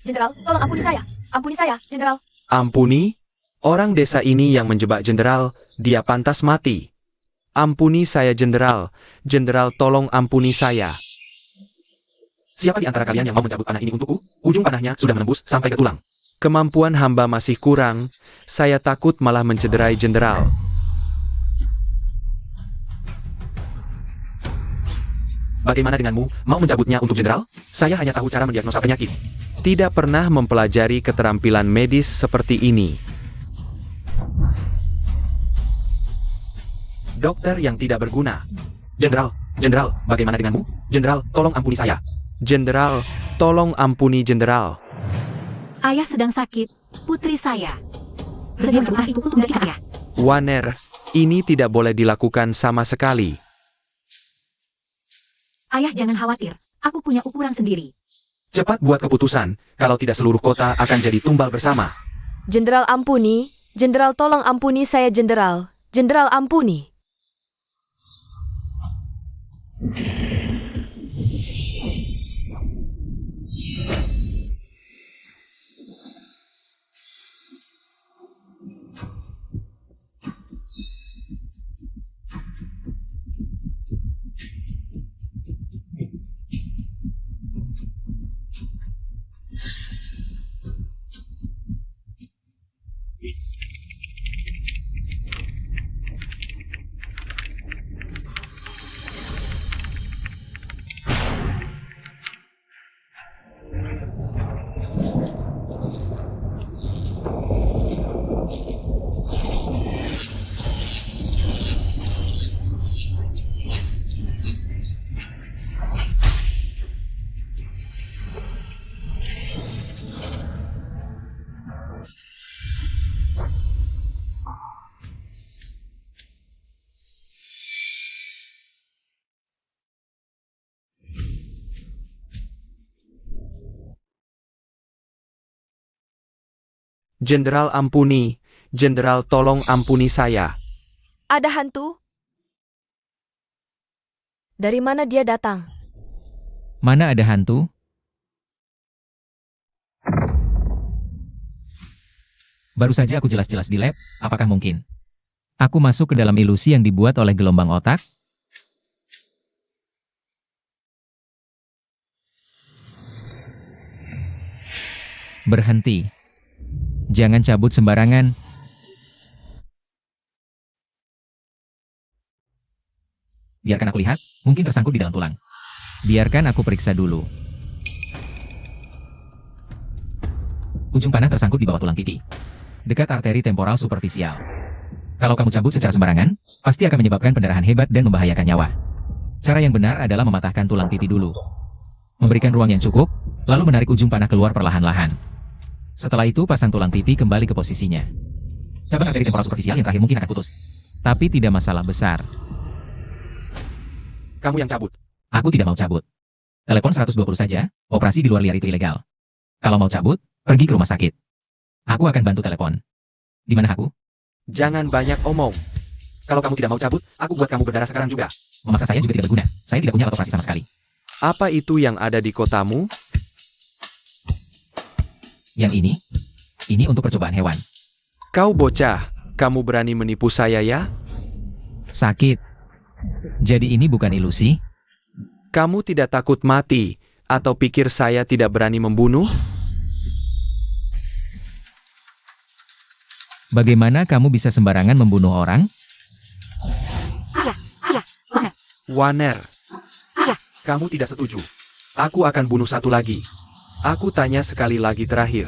Jenderal, tolong ampuni saya. Ampuni saya, Jenderal. Ampuni? Orang desa ini yang menjebak Jenderal, dia pantas mati. Ampuni saya Jenderal. Jenderal tolong ampuni saya. Siapa di antara kalian yang mau mencabut panah ini untukku? Ujung panahnya sudah menembus sampai ke tulang. Kemampuan hamba masih kurang. Saya takut malah mencederai Jenderal. Bagaimana denganmu? Mau mencabutnya untuk Jenderal? Saya hanya tahu cara mendiagnosa penyakit. Tidak pernah mempelajari keterampilan medis seperti ini. Dokter yang tidak berguna. Jenderal, bagaimana denganmu? Jenderal, tolong ampuni saya. Jenderal, tolong ampuni Jenderal. Ayah sedang sakit. Putri saya. Sedang berdoa itu untuk mendekati ayah. Waner, ini tidak boleh dilakukan sama sekali. Ayah jangan khawatir. Aku punya ukuran sendiri. Cepat buat keputusan, kalau tidak seluruh kota akan jadi tumbal bersama. Jenderal ampuni. Jenderal tolong ampuni saya Jenderal. Jenderal ampuni. Jenderal ampuni. Jenderal tolong ampuni saya. Ada hantu? Dari mana dia datang? Mana ada hantu? Baru saja aku jelas-jelas di lab, apakah mungkin? Aku masuk ke dalam ilusi yang dibuat oleh gelombang otak? Berhenti. Jangan cabut sembarangan. Biarkan aku lihat, mungkin tersangkut di dalam tulang. Biarkan aku periksa dulu. Ujung panah tersangkut di bawah tulang pipi, dekat arteri temporal superficial. Kalau kamu cabut secara sembarangan, pasti akan menyebabkan pendarahan hebat dan membahayakan nyawa. Cara yang benar adalah mematahkan tulang pipi dulu. Memberikan ruang yang cukup, lalu menarik ujung panah keluar perlahan-lahan. Setelah itu pasang tulang pipi kembali ke posisinya. Cabang arteri temporal superficial yang terakhir mungkin akan putus. Tapi tidak masalah besar. Kamu yang cabut. Aku tidak mau cabut. Telepon 120 saja, operasi di luar liar itu ilegal. Kalau mau cabut, pergi ke rumah sakit. Aku akan bantu telepon. Di mana aku? Jangan banyak omong. Kalau kamu tidak mau cabut, aku buat kamu berdarah sekarang juga. Memaksa saya juga tidak berguna. Saya tidak punya alat operasi sama sekali. Apa itu yang ada di kotamu? Yang ini untuk percobaan hewan. Kau bocah, kamu berani menipu saya ya? Sakit. Jadi ini bukan ilusi? Kamu tidak takut mati, atau pikir saya tidak berani membunuh? Bagaimana kamu bisa sembarangan membunuh orang? Waner, kamu tidak setuju. Aku akan bunuh satu lagi. Aku tanya sekali lagi terakhir.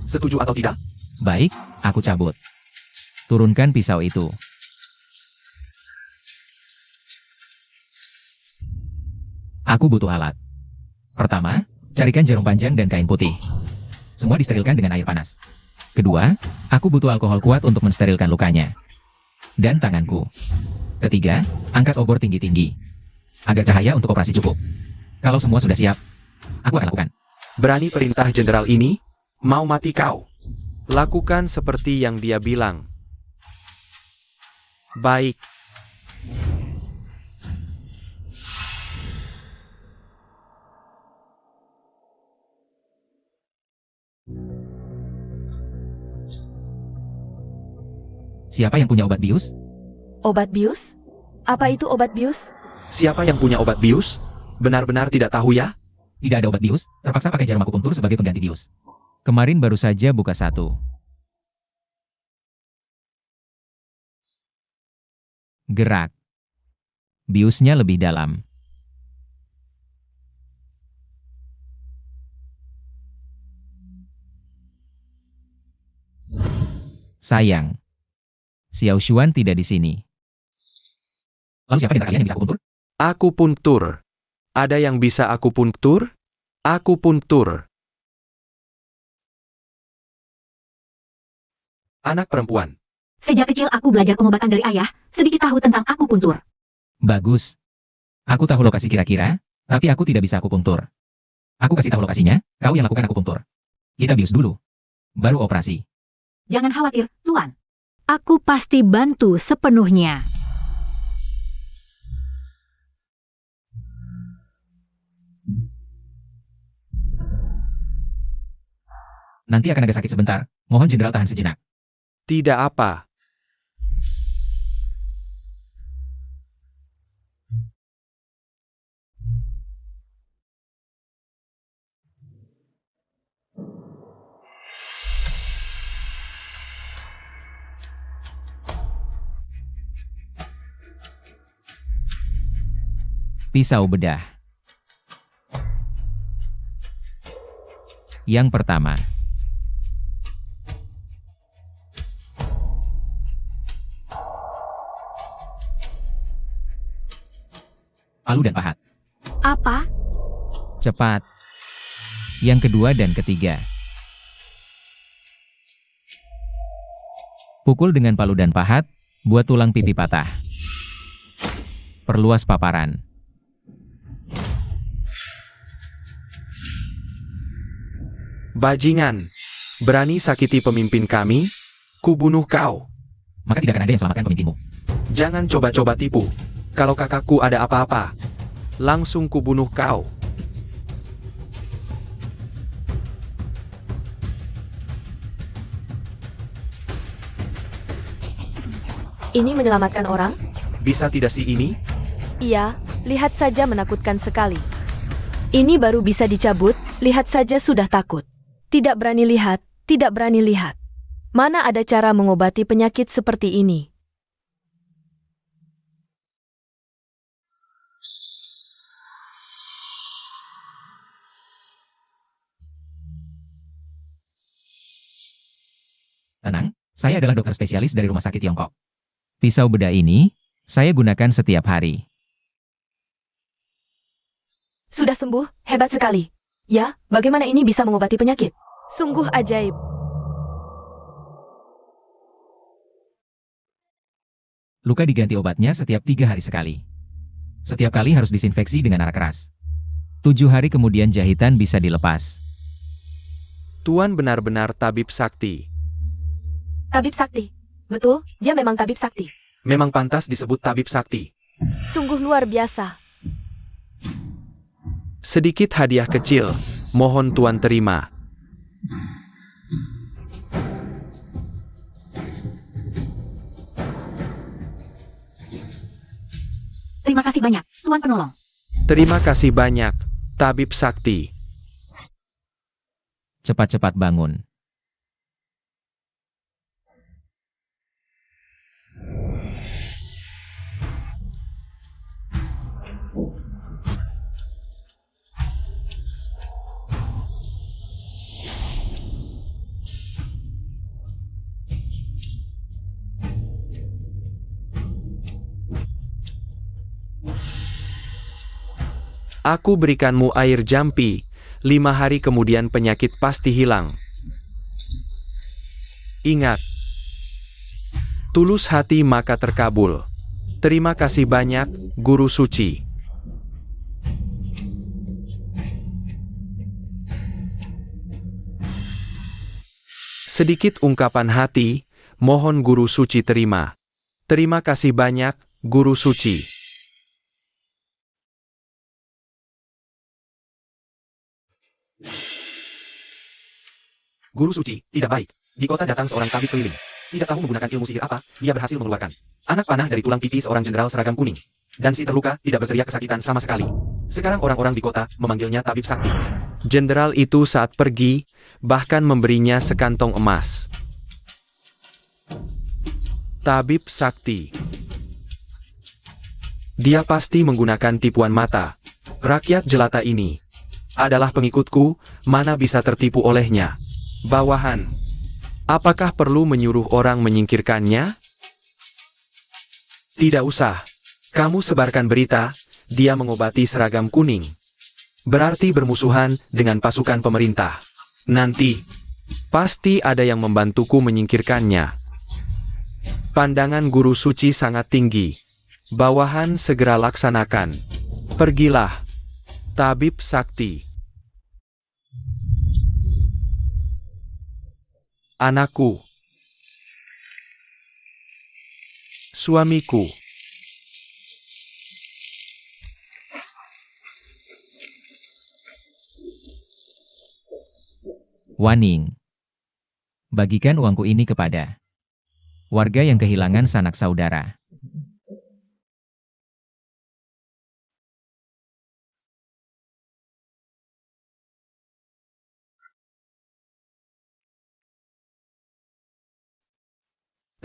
Setuju atau tidak? Baik, aku cabut. Turunkan pisau itu. Aku butuh alat. Pertama, carikan jarum panjang dan kain putih. Semua disterilkan dengan air panas. Kedua, aku butuh alkohol kuat untuk mensterilkan lukanya. Dan tanganku. Ketiga, angkat obor tinggi-tinggi. Agar cahaya untuk operasi cukup. Kalau semua sudah siap, aku akan lakukan. Berani perintah jenderal ini? Mau mati kau? Lakukan seperti yang dia bilang. Baik. Siapa yang punya obat bius? Obat bius? Apa itu obat bius? Siapa yang punya obat bius? Benar-benar tidak tahu ya? Tidak ada obat bius, terpaksa pakai jarum akupunktur sebagai pengganti bius. Kemarin baru saja buka satu. Gerak. Biusnya lebih dalam. Sayang. Xiao Xuan tidak di sini. Lalu siapa di antara kalian yang bisa akupunktur? Akupunktur. Ada yang bisa akupunktur? Akupunktur. Anak perempuan. Sejak kecil aku belajar pengobatan dari ayah, sedikit tahu tentang akupuntur. Bagus. Aku tahu lokasi kira-kira, tapi aku tidak bisa akupunktur. Aku kasih tahu lokasinya, kau yang lakukan akupunktur. Kita bius dulu. Baru operasi. Jangan khawatir, Tuan. Aku pasti bantu sepenuhnya. Nanti akan agak sakit sebentar. Mohon Jenderal tahan sejenak. Tidak apa. Pisau bedah. Yang pertama. Palu dan pahat. Apa? Cepat. Yang kedua dan ketiga. Pukul dengan palu dan pahat, buat tulang pipi patah. Perluas paparan. Bajingan. Berani sakiti pemimpin kami? Kubunuh kau. Maka tidak akan ada yang selamatkan pemimpinmu. Jangan coba-coba tipu. Kalau kakakku ada apa-apa, langsung kubunuh kau. Ini menyelamatkan orang? Bisa tidak sih ini? Iya, lihat saja menakutkan sekali. Ini baru bisa dicabut, lihat saja sudah takut. Tidak berani lihat, tidak berani lihat. Mana ada cara mengobati penyakit seperti ini? Tenang, saya adalah dokter spesialis dari rumah sakit Tiongkok. Pisau bedah ini, saya gunakan setiap hari. Sudah sembuh, hebat sekali. Ya, bagaimana ini bisa mengobati penyakit? Sungguh ajaib. Luka diganti obatnya setiap 3 hari sekali. Setiap kali harus disinfeksi dengan arak keras. 7 hari kemudian jahitan bisa dilepas. Tuan benar-benar tabib sakti. Tabib sakti. Betul, dia memang tabib sakti. Memang pantas disebut tabib sakti. Sungguh luar biasa. Sedikit hadiah kecil, mohon Tuan terima. Terima kasih banyak, Tuan Penolong. Terima kasih banyak, tabib sakti. Cepat-cepat bangun. Aku berikanmu air jampi, 5 hari kemudian penyakit pasti hilang. Ingat, tulus hati maka terkabul. Terima kasih banyak, Guru Suci. Sedikit ungkapan hati, mohon Guru Suci terima. Terima kasih banyak, Guru Suci. Guru Suci, tidak baik. Di kota datang seorang tabib keliling. Tidak tahu menggunakan ilmu sihir apa, dia berhasil mengeluarkan anak panah dari tulang pipi seorang jenderal seragam kuning. Dan si terluka tidak berteriak kesakitan sama sekali. Sekarang orang-orang di kota memanggilnya Tabib Sakti. Jenderal itu saat pergi, bahkan memberinya sekantong emas. Tabib Sakti. Dia pasti menggunakan tipuan mata. Rakyat jelata ini adalah pengikutku, mana bisa tertipu olehnya. Bawahan. Apakah perlu menyuruh orang menyingkirkannya? Tidak usah. Kamu sebarkan berita, dia mengobati seragam kuning. Berarti bermusuhan dengan pasukan pemerintah. Nanti, pasti ada yang membantuku menyingkirkannya. Pandangan guru suci sangat tinggi. Bawahan segera laksanakan. Pergilah. Tabib Sakti. Anakku. Suamiku. Waning. Bagikan uangku ini kepada warga yang kehilangan sanak saudara.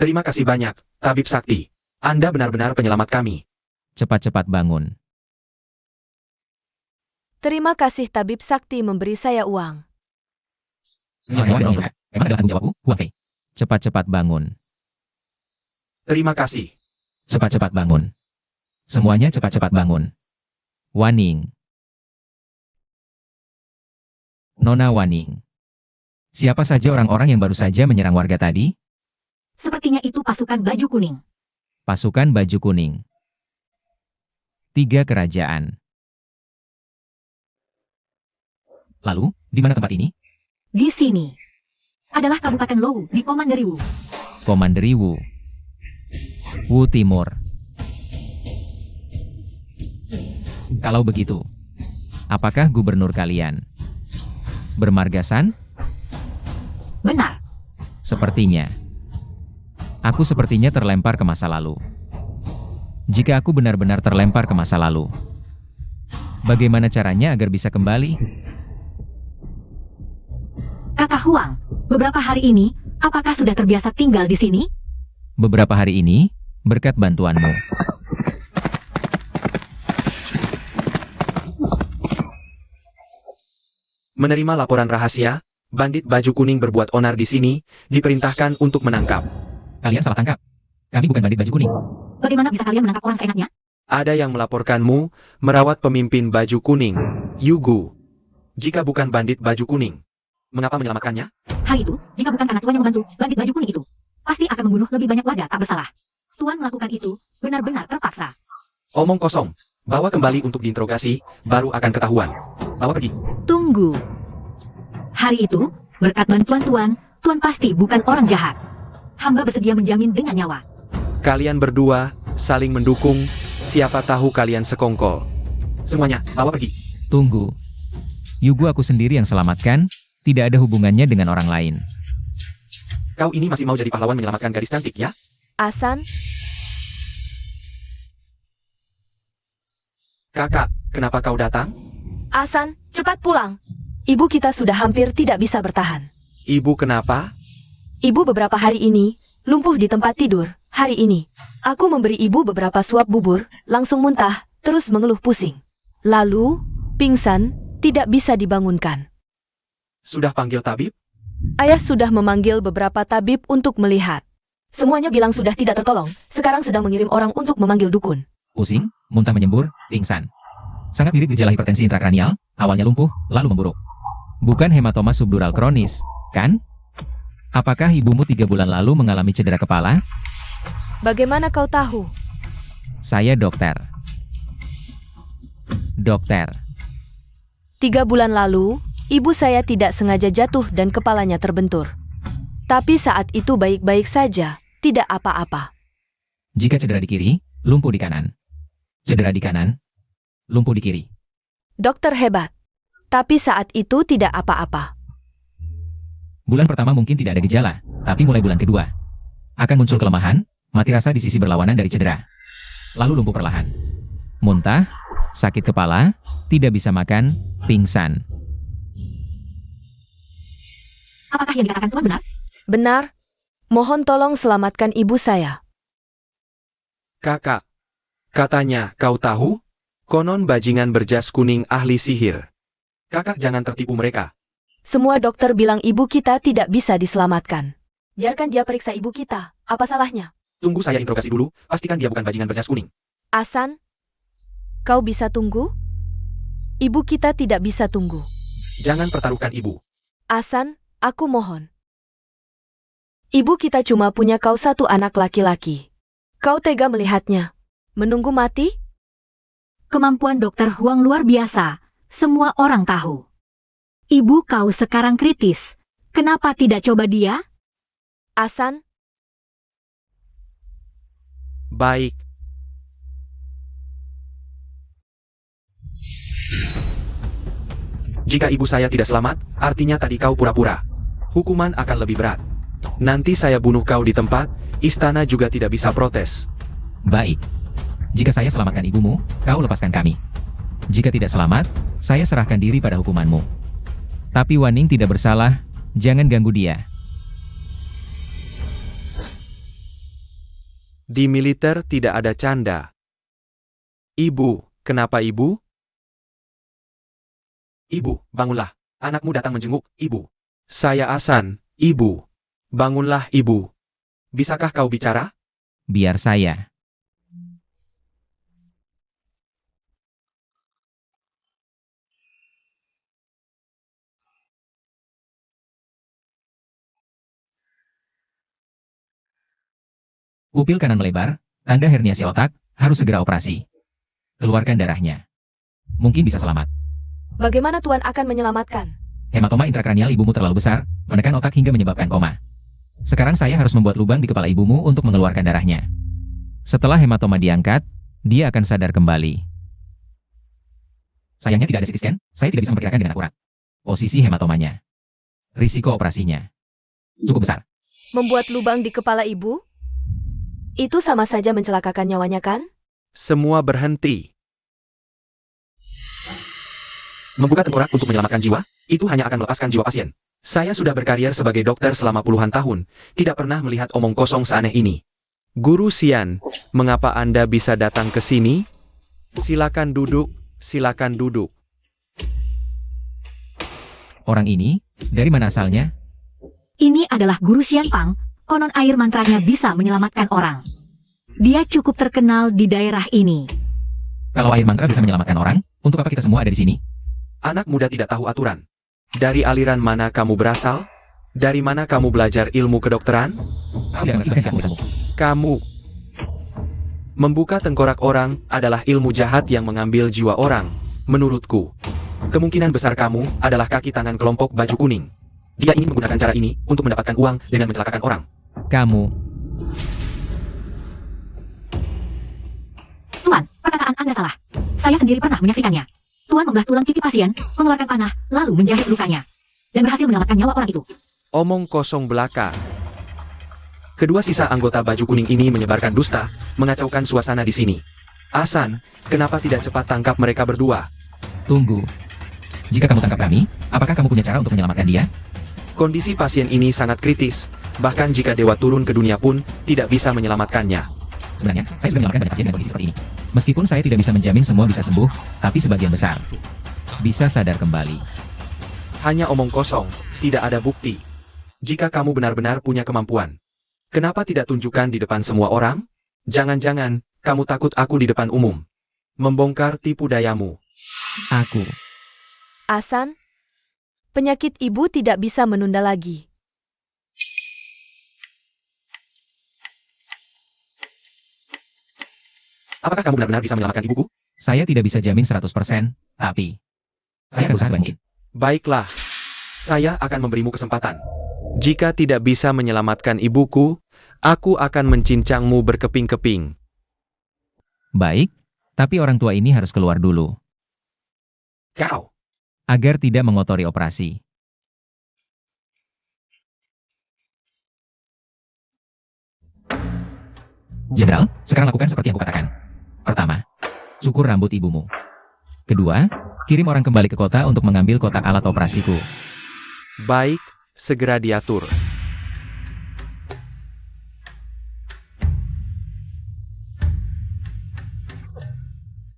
Terima kasih banyak, Tabib Sakti. Anda benar-benar penyelamat kami. Cepat-cepat bangun. Terima kasih Tabib Sakti memberi saya uang. Emang adalah tanggung jawabku, Huang Fei. Cepat-cepat bangun. Terima kasih. Cepat-cepat bangun. Semuanya cepat-cepat bangun. Waning. Nona Waning. Siapa saja orang-orang yang baru saja menyerang warga tadi? Sepertinya itu pasukan baju kuning. Pasukan baju kuning. 3 kerajaan. Lalu, di mana tempat ini? Di sini adalah Kabupaten Lou di Komanderi Wu. Komanderi Wu. Wu Timur. Kalau begitu, apakah gubernur kalian bermargasan? Benar. Sepertinya. Aku sepertinya terlempar ke masa lalu. Jika aku benar-benar terlempar ke masa lalu, bagaimana caranya agar bisa kembali? Kakak Huang, beberapa hari ini, apakah sudah terbiasa tinggal di sini? Beberapa hari ini, berkat bantuanmu. Menerima laporan rahasia, bandit baju kuning berbuat onar di sini, diperintahkan untuk menangkap. Kalian salah tangkap. Kami bukan bandit baju kuning. Bagaimana bisa kalian menangkap orang seenaknya? Ada yang melaporkanmu, merawat pemimpin baju kuning, Yugu. Jika bukan bandit baju kuning, mengapa menyelamatkannya? Hal itu, jika bukan karena Tuan yang membantu bandit baju kuning itu, pasti akan membunuh lebih banyak warga tak bersalah. Tuan melakukan itu, benar-benar terpaksa. Omong kosong. Bawa kembali untuk diinterogasi, baru akan ketahuan. Bawa pergi. Tunggu. Hari itu, berkat bantuan Tuan, Tuan pasti bukan orang jahat. Hamba bersedia menjamin dengan nyawa. Kalian berdua, saling mendukung, siapa tahu kalian sekongkol. Semuanya, bawa pergi. Tunggu. Yugu aku sendiri yang selamatkan, tidak ada hubungannya dengan orang lain. Kau ini masih mau jadi pahlawan menyelamatkan gadis cantik, ya? Asan, Kakak, kenapa kau datang? Asan, cepat pulang. Ibu kita sudah hampir tidak bisa bertahan. Ibu kenapa? Ibu beberapa hari ini, lumpuh di tempat tidur. Hari ini, aku memberi ibu beberapa suap bubur, langsung muntah, terus mengeluh pusing. Lalu, pingsan, tidak bisa dibangunkan. Sudah panggil tabib? Ayah sudah memanggil beberapa tabib untuk melihat. Semuanya bilang sudah tidak tertolong, sekarang sedang mengirim orang untuk memanggil dukun. Pusing, muntah menyembur, pingsan. Sangat mirip gejala hipertensi intrakranial, awalnya lumpuh, lalu memburuk. Bukan hematoma subdural kronis, kan? Apakah ibumu 3 bulan lalu mengalami cedera kepala? Bagaimana kau tahu? Saya dokter. Dokter. 3 bulan lalu, ibu saya tidak sengaja jatuh dan kepalanya terbentur. Tapi saat itu baik-baik saja, tidak apa-apa. Jika cedera di kiri, lumpuh di kanan. Cedera di kanan, lumpuh di kiri. Dokter hebat. Tapi saat itu tidak apa-apa. Bulan pertama mungkin tidak ada gejala, tapi mulai bulan kedua, Akan muncul kelemahan, mati rasa di sisi berlawanan dari cedera. Lalu lumpuh perlahan. Muntah, sakit kepala, tidak bisa makan, pingsan. Apakah yang dikatakan Tuan benar? Benar. Mohon tolong selamatkan ibu saya. Kakak, katanya kau tahu? Konon bajingan berjas kuning ahli sihir. Kakak jangan tertipu mereka. Semua dokter bilang ibu kita tidak bisa diselamatkan. Biarkan dia periksa ibu kita. Apa salahnya? Tunggu saya interogasi dulu, pastikan dia bukan bajingan berjas kuning. Asan, kau bisa tunggu? Ibu kita tidak bisa tunggu. Jangan pertaruhkan ibu. Asan, aku mohon. Ibu kita cuma punya kau satu anak laki-laki. Kau tega melihatnya. Menunggu mati? Kemampuan Dokter Huang luar biasa. Semua orang tahu. Ibu kau sekarang kritis. Kenapa tidak coba dia? Asan, Baik. Jika ibu saya tidak selamat, artinya tadi kau pura-pura. Hukuman akan lebih berat. Nanti saya bunuh kau di tempat, istana juga tidak bisa protes. Baik. Jika saya selamatkan ibumu, kau lepaskan kami. Jika tidak selamat, saya serahkan diri pada hukumanmu. Tapi Waning tidak bersalah, jangan ganggu dia. Di militer tidak ada canda. Ibu, kenapa ibu? Ibu, bangunlah. Anakmu datang menjenguk, ibu. Saya Asan, ibu. Bangunlah, ibu. Bisakah kau bicara? Biar saya. Pupil kanan melebar, tanda herniasi otak, harus segera operasi. Keluarkan darahnya. Mungkin bisa selamat. bagaimana Tuan akan menyelamatkan? Hematoma intrakranial ibumu terlalu besar, menekan otak hingga menyebabkan koma. Sekarang saya harus membuat lubang di kepala ibumu untuk mengeluarkan darahnya. Setelah hematoma diangkat, dia akan sadar kembali. Sayangnya tidak ada CT scan, saya tidak bisa memperkirakan dengan akurat. Posisi hematomanya. Risiko operasinya cukup besar. Membuat lubang di kepala ibu? Itu sama saja mencelakakan nyawanya kan? Semua berhenti. Membuka tengkorak untuk menyelamatkan jiwa, itu hanya akan melepaskan jiwa pasien. Saya sudah berkarier sebagai dokter selama puluhan tahun, tidak pernah melihat omong kosong seaneh ini. Guru Xian, mengapa Anda bisa datang ke sini? Silakan duduk, silakan duduk. Orang ini, dari mana asalnya? Ini adalah Guru Xian Pang. Konon air mantranya bisa menyelamatkan orang. Dia cukup terkenal di daerah ini. Kalau air mantra bisa menyelamatkan orang, untuk apa kita semua ada di sini? Anak muda tidak tahu aturan. Dari aliran mana kamu berasal? Dari mana kamu belajar ilmu kedokteran? Aku tidak mengerti bahasa kamu. Kamu. Membuka tengkorak orang adalah ilmu jahat yang mengambil jiwa orang, menurutku. Kemungkinan besar kamu adalah kaki tangan kelompok baju kuning. Dia ingin menggunakan cara ini untuk mendapatkan uang dengan mencelakakan orang. Kamu. Tuan, perkataan Anda salah. Saya sendiri pernah menyaksikannya. Tuan membelah tulang pipi pasien, mengeluarkan panah, lalu menjahit lukanya. Dan berhasil menyelamatkan nyawa orang itu. Omong kosong belaka. Kedua sisa anggota baju kuning ini menyebarkan dusta, mengacaukan suasana di sini. Asan, kenapa tidak cepat tangkap mereka berdua? Tunggu. Jika kamu tangkap kami, apakah kamu punya cara untuk menyelamatkan dia? Kondisi pasien ini sangat kritis, bahkan jika dewa turun ke dunia pun, tidak bisa menyelamatkannya. Sebenarnya, saya sudah menyelamatkan banyak pasien dengan kondisi seperti ini. Meskipun saya tidak bisa menjamin semua bisa sembuh, tapi sebagian besar bisa sadar kembali. Hanya omong kosong, tidak ada bukti. Jika kamu benar-benar punya kemampuan, kenapa tidak tunjukkan di depan semua orang? Jangan-jangan, kamu takut aku di depan umum. Membongkar tipu dayamu. Aku. Asan, penyakit ibu tidak bisa menunda lagi. Apakah kamu benar-benar bisa menyelamatkan ibuku? Saya tidak bisa jamin 100%, tapi saya akan berusaha mungkin. Baiklah, saya akan memberimu kesempatan. Jika tidak bisa menyelamatkan ibuku, aku akan mencincangmu berkeping-keping. Baik, tapi orang tua ini harus keluar dulu, Kau, agar tidak mengotori operasi. Jenderal, sekarang lakukan seperti yang kukatakan. Pertama, cukur rambut ibumu. Kedua, kirim orang kembali ke kota untuk mengambil kotak alat operasiku. Baik, segera diatur.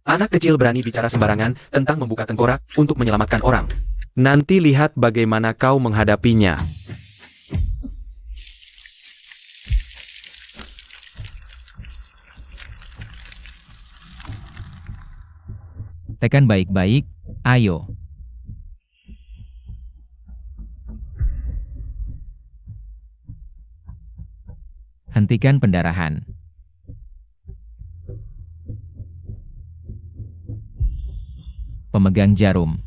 Anak kecil berani bicara sembarangan tentang membuka tengkorak untuk menyelamatkan orang. Nanti lihat bagaimana kau menghadapinya. Tekan baik-baik, ayo. Hentikan pendarahan. Pemegang jarum.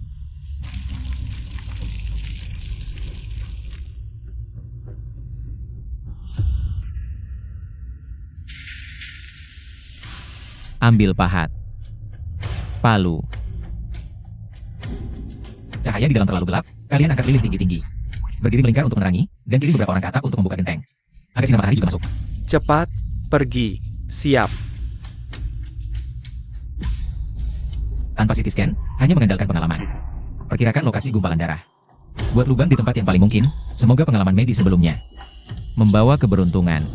Ambil pahat. Palu. Cahaya di dalam terlalu gelap, kalian angkat lilin tinggi-tinggi. Berdiri melingkar untuk menerangi, dan pilih beberapa orang ke atap untuk membuka genteng. Agar sinar matahari juga masuk. Cepat, pergi, siap. Tanpa CT scan, hanya mengandalkan pengalaman. Perkirakan lokasi gumpalan darah. Buat lubang di tempat yang paling mungkin, semoga pengalaman medis sebelumnya membawa keberuntungan.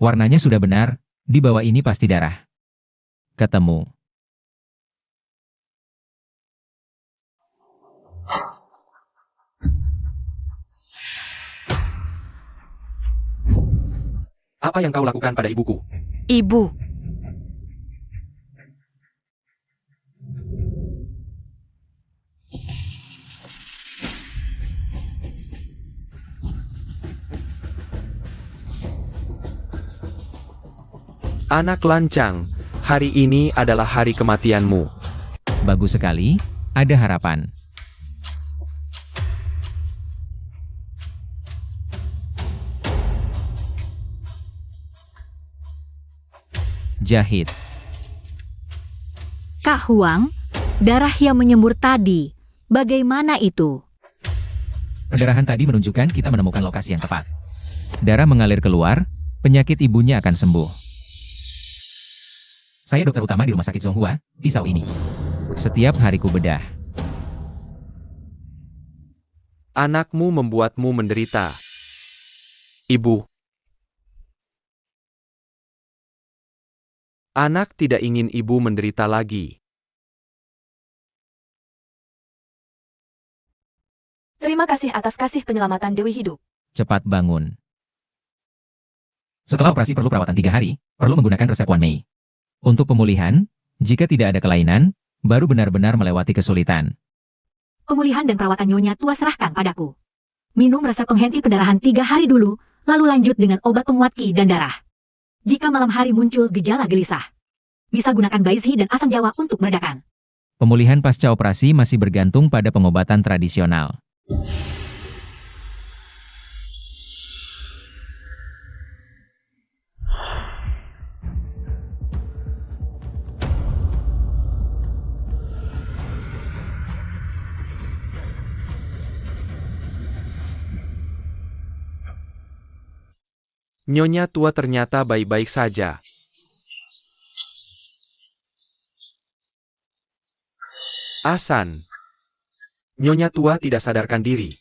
Warnanya sudah benar, di bawah ini pasti darah. Ketemu. Apa yang kau lakukan pada ibuku? Ibu. Anak lancang, hari ini adalah hari kematianmu. Bagus sekali, ada harapan. Jahit. Kak Huang, darah yang menyembur tadi, bagaimana itu? Pendarahan tadi menunjukkan kita menemukan lokasi yang tepat. Darah mengalir keluar, penyakit ibunya akan sembuh. Saya dokter utama di Rumah Sakit Zonghua, di Sao ini. Setiap hariku bedah. Anakmu membuatmu menderita. Ibu. Anak tidak ingin ibu menderita lagi. Terima kasih atas kasih penyelamatan Dewi hidup. Cepat bangun. Setelah operasi perlu perawatan 3 hari, perlu menggunakan resep Wan Mei. Untuk pemulihan, jika tidak ada kelainan, baru benar-benar melewati kesulitan. Pemulihan dan perawatan Nyonya Tua serahkan padaku. Minum resep penghenti pendarahan 3 hari dulu, lalu lanjut dengan obat penguat ki dan darah. Jika malam hari muncul gejala gelisah, bisa gunakan Baizhi dan asam jawa untuk meredakan. Pemulihan pasca operasi masih bergantung pada pengobatan tradisional. Nyonya Tua ternyata baik-baik saja. Asan. Nyonya Tua tidak sadarkan diri.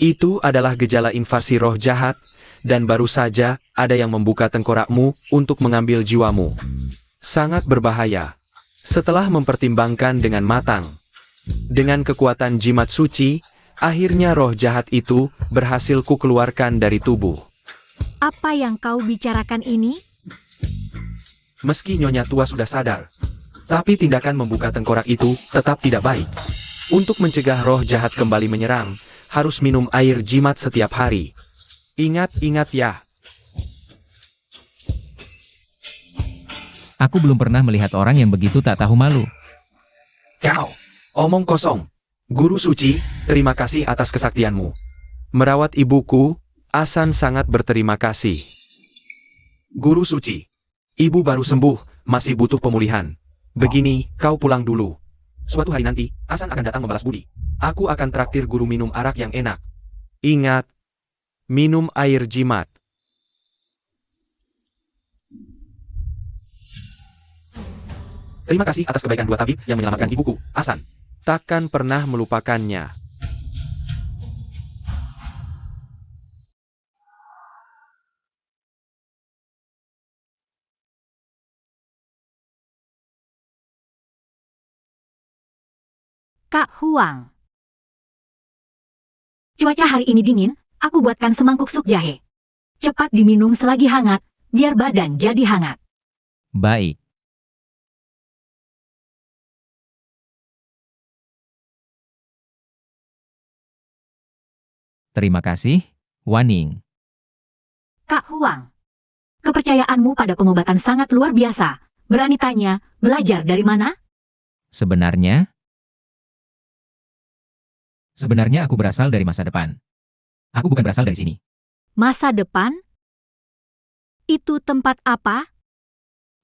Itu adalah gejala invasi roh jahat, dan baru saja ada yang membuka tengkorakmu untuk mengambil jiwamu. Sangat berbahaya. Setelah mempertimbangkan dengan matang, dengan kekuatan jimat suci, akhirnya roh jahat itu berhasil kukeluarkan dari tubuh. Apa yang kau bicarakan ini? Meski Nyonya Tua sudah sadar, tapi tindakan membuka tengkorak itu tetap tidak baik. Untuk mencegah roh jahat kembali menyerang, harus minum air jimat setiap hari. Ingat-ingat ya. Aku belum pernah melihat orang yang begitu tak tahu malu. Kau, omong kosong. Guru suci, terima kasih atas kesaktianmu. Merawat ibuku, Asan sangat berterima kasih. Guru suci. Ibu baru sembuh, masih butuh pemulihan. Begini, kau pulang dulu. Suatu hari nanti, Asan akan datang membalas budi. Aku akan traktir guru minum arak yang enak. Ingat, minum air jimat. Terima kasih atas kebaikan dua tabib yang menyelamatkan ibuku, Asan. Takkan pernah melupakannya. Kak Huang. Cuaca hari ini dingin, aku buatkan semangkuk sup jahe. Cepat diminum selagi hangat, biar badan jadi hangat. Baik. Terima kasih, Waning. Kak Huang. Kepercayaanmu pada pengobatan sangat luar biasa. Berani tanya, belajar dari mana? Sebenarnya aku berasal dari masa depan. Aku bukan berasal dari sini. Masa depan? Itu tempat apa?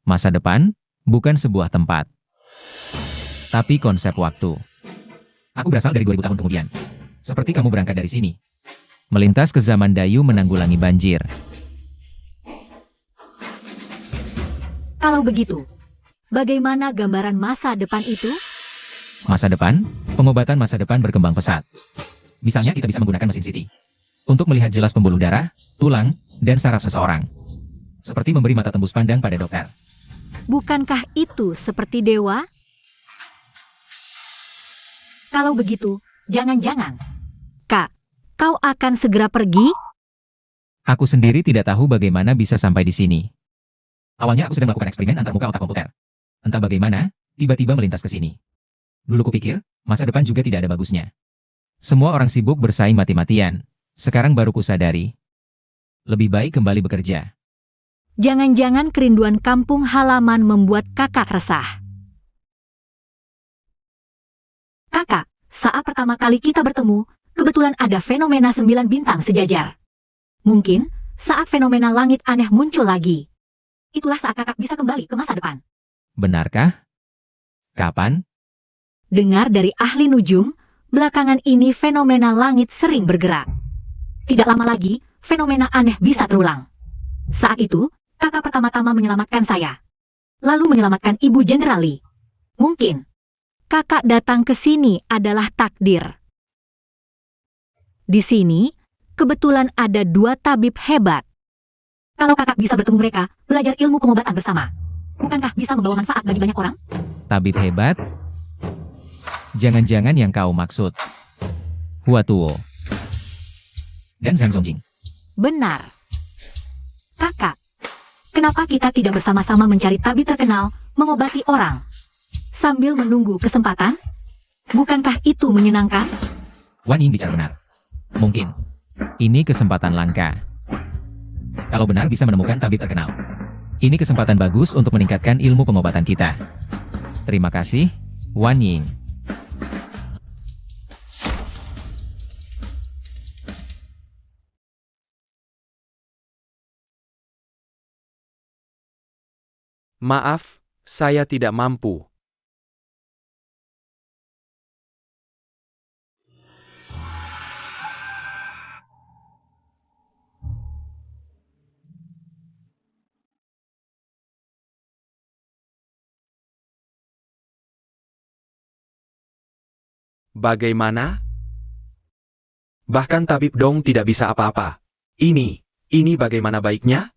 Masa depan bukan sebuah tempat, tapi konsep waktu. Aku berasal dari 2000 tahun kemudian. Seperti kamu berangkat dari sini. Melintas ke zaman Dayu menanggulangi banjir. Kalau begitu, bagaimana gambaran masa depan itu? Masa depan, pengobatan masa depan berkembang pesat. Misalnya kita bisa menggunakan mesin CT untuk melihat jelas pembuluh darah, tulang, dan saraf seseorang. Seperti memberi mata tembus pandang pada dokter. Bukankah itu seperti dewa? Kalau begitu, jangan-jangan. Kak, kau akan segera pergi? Aku sendiri tidak tahu bagaimana bisa sampai di sini. Awalnya aku sedang melakukan eksperimen antar muka otak komputer. Entah bagaimana, tiba-tiba melintas ke sini. Dulu kupikir, masa depan juga tidak ada bagusnya. Semua orang sibuk bersaing mati-matian. Sekarang baru kusadari. Lebih baik kembali bekerja. Jangan-jangan kerinduan kampung halaman membuat kakak resah. Kakak, saat pertama kali kita bertemu, kebetulan ada fenomena 9 bintang sejajar. Mungkin, saat fenomena langit aneh muncul lagi. Itulah saat kakak bisa kembali ke masa depan. Benarkah? Kapan? Dengar dari ahli nujum, belakangan ini fenomena langit sering bergerak. Tidak lama lagi, fenomena aneh bisa terulang. Saat itu, kakak pertama-tama menyelamatkan saya. Lalu menyelamatkan Ibu Jenderal Li. Mungkin, kakak datang ke sini adalah takdir. Di sini, kebetulan ada 2 tabib hebat. Kalau kakak bisa bertemu mereka, belajar ilmu pengobatan bersama. Bukankah bisa membawa manfaat bagi banyak orang? Tabib hebat? Jangan-jangan yang kau maksud Hua Tuo dan Zhang Songjing. Benar. Kakak, kenapa kita tidak bersama-sama mencari tabib terkenal, mengobati orang? Sambil menunggu kesempatan? Bukankah itu menyenangkan? Wan Ying bicara benar. Mungkin. Ini kesempatan langka. Kalau benar bisa menemukan tabib terkenal. Ini kesempatan bagus untuk meningkatkan ilmu pengobatan kita. Terima kasih, Wan Ying. Maaf, saya tidak mampu. Bagaimana? Bahkan tabib Dong tidak bisa apa-apa. Ini bagaimana baiknya?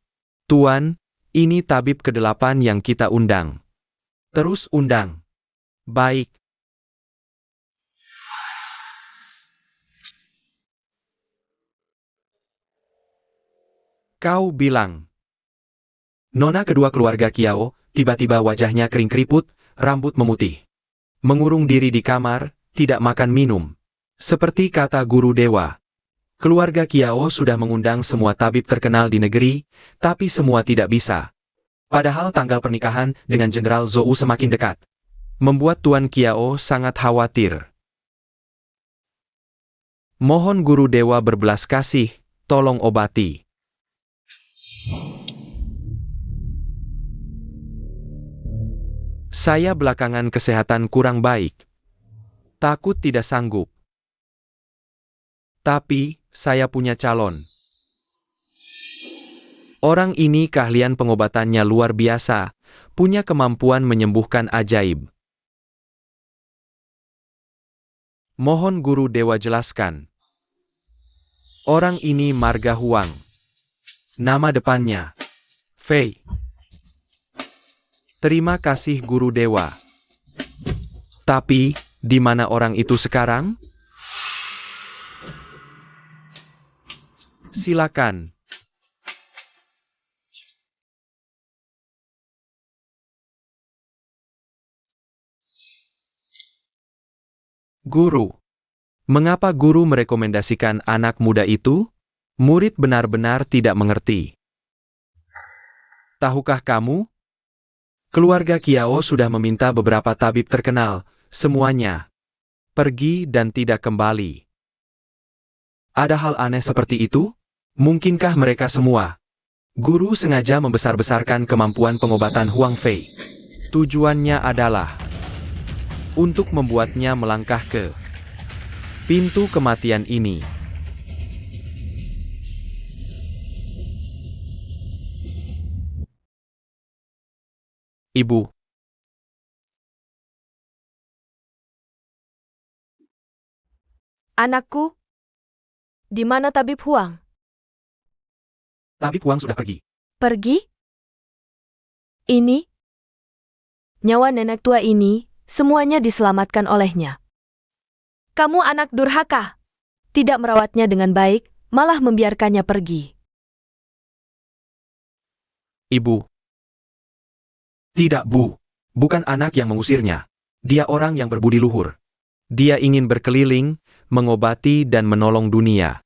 Tuan, ini tabib ke-8 yang kita undang. Terus undang. Baik. Kau bilang. Nona kedua keluarga Kiao, tiba-tiba wajahnya kering keriput, rambut memutih. Mengurung diri di kamar, tidak makan minum. Seperti kata guru dewa. Keluarga Kiao sudah mengundang semua tabib terkenal di negeri, tapi semua tidak bisa. Padahal tanggal pernikahan dengan Jenderal Zhou semakin dekat. Membuat Tuan Kiao sangat khawatir. Mohon guru dewa berbelas kasih, tolong obati. Saya belakangan kesehatan kurang baik. Takut tidak sanggup. Tapi, saya punya calon. Orang ini keahlian pengobatannya luar biasa, punya kemampuan menyembuhkan ajaib. Mohon Guru Dewa jelaskan. Orang ini Marga Huang. Nama depannya Fei. Terima kasih Guru Dewa. Tapi, di mana orang itu sekarang? Silakan. Guru. Mengapa guru merekomendasikan anak muda itu? Murid benar-benar tidak mengerti. Tahukah kamu? Keluarga Kiao sudah meminta beberapa tabib terkenal, semuanya pergi dan tidak kembali. Ada hal aneh seperti itu? Mungkinkah mereka semua? Guru sengaja membesar-besarkan kemampuan pengobatan Huang Fei. Tujuannya adalah untuk membuatnya melangkah ke pintu kematian ini. Ibu. Anakku, di mana Tabib Huang? Tabib Huang sudah pergi. Pergi? Ini? Nyawa nenek tua ini, semuanya diselamatkan olehnya. Kamu anak durhaka. Tidak merawatnya dengan baik, malah membiarkannya pergi. Ibu. Tidak, Bu. Bukan anak yang mengusirnya. Dia orang yang berbudi luhur. Dia ingin berkeliling, mengobati dan menolong dunia.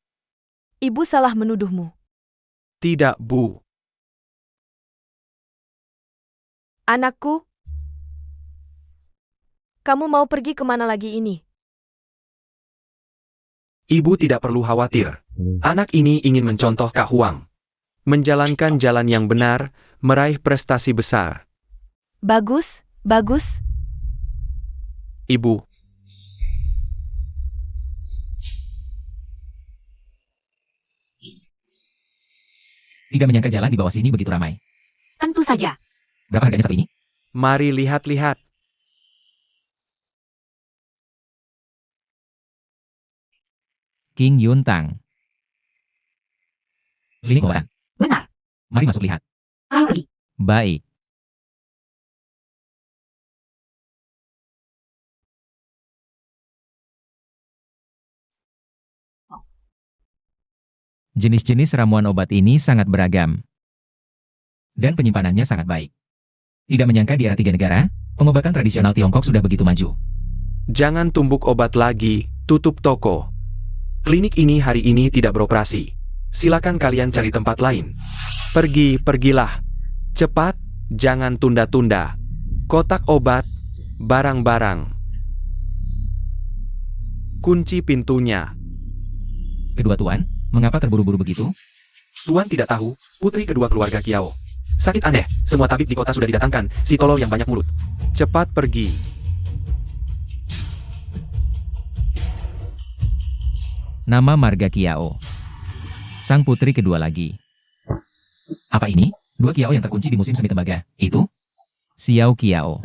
Ibu salah menuduhmu. Tidak, Bu. Anakku, kamu mau pergi kemana lagi ini? Ibu tidak perlu khawatir. Anak ini ingin mencontoh Kak Huang. Menjalankan jalan yang benar, meraih prestasi besar. Bagus, bagus. Ibu. Tidak menyangka jalan di bawah sini begitu ramai. Tentu saja. Berapa harganya sapi ini? Mari lihat-lihat. King Yuntang. Klinik pengobatan. Benar. Mari masuk lihat. Ayo pergi. Baik. Jenis-jenis ramuan obat ini sangat beragam. Dan penyimpanannya sangat baik. Tidak menyangka di era 3 negara, pengobatan tradisional Tiongkok sudah begitu maju. Jangan tumbuk obat lagi, tutup toko. Klinik ini hari ini tidak beroperasi. Silakan kalian cari tempat lain. Pergilah. Cepat, jangan tunda-tunda. Kotak obat, barang-barang. Kunci pintunya. Kedua tuan, mengapa terburu-buru begitu? Tuan tidak tahu, putri kedua keluarga Kiao. Sakit aneh, semua tabib di kota sudah didatangkan, si tolol yang banyak mulut. Cepat pergi. Nama marga Kiao. Sang putri kedua lagi. Apa ini? Dua Kiao yang terkunci di musim semi tembaga. Itu? Xiao Kiao.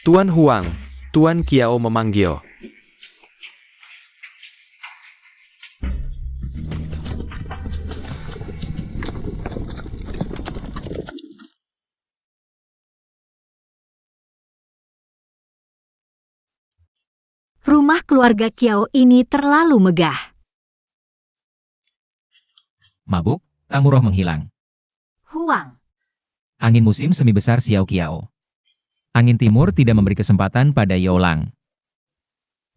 Tuan Huang, Tuan Kiao memanggil. Rumah keluarga Kiao ini terlalu megah. Mabuk, tamu roh menghilang. Huang. Angin musim semi besar Xiao Kiao. Angin timur tidak memberi kesempatan pada Youlang.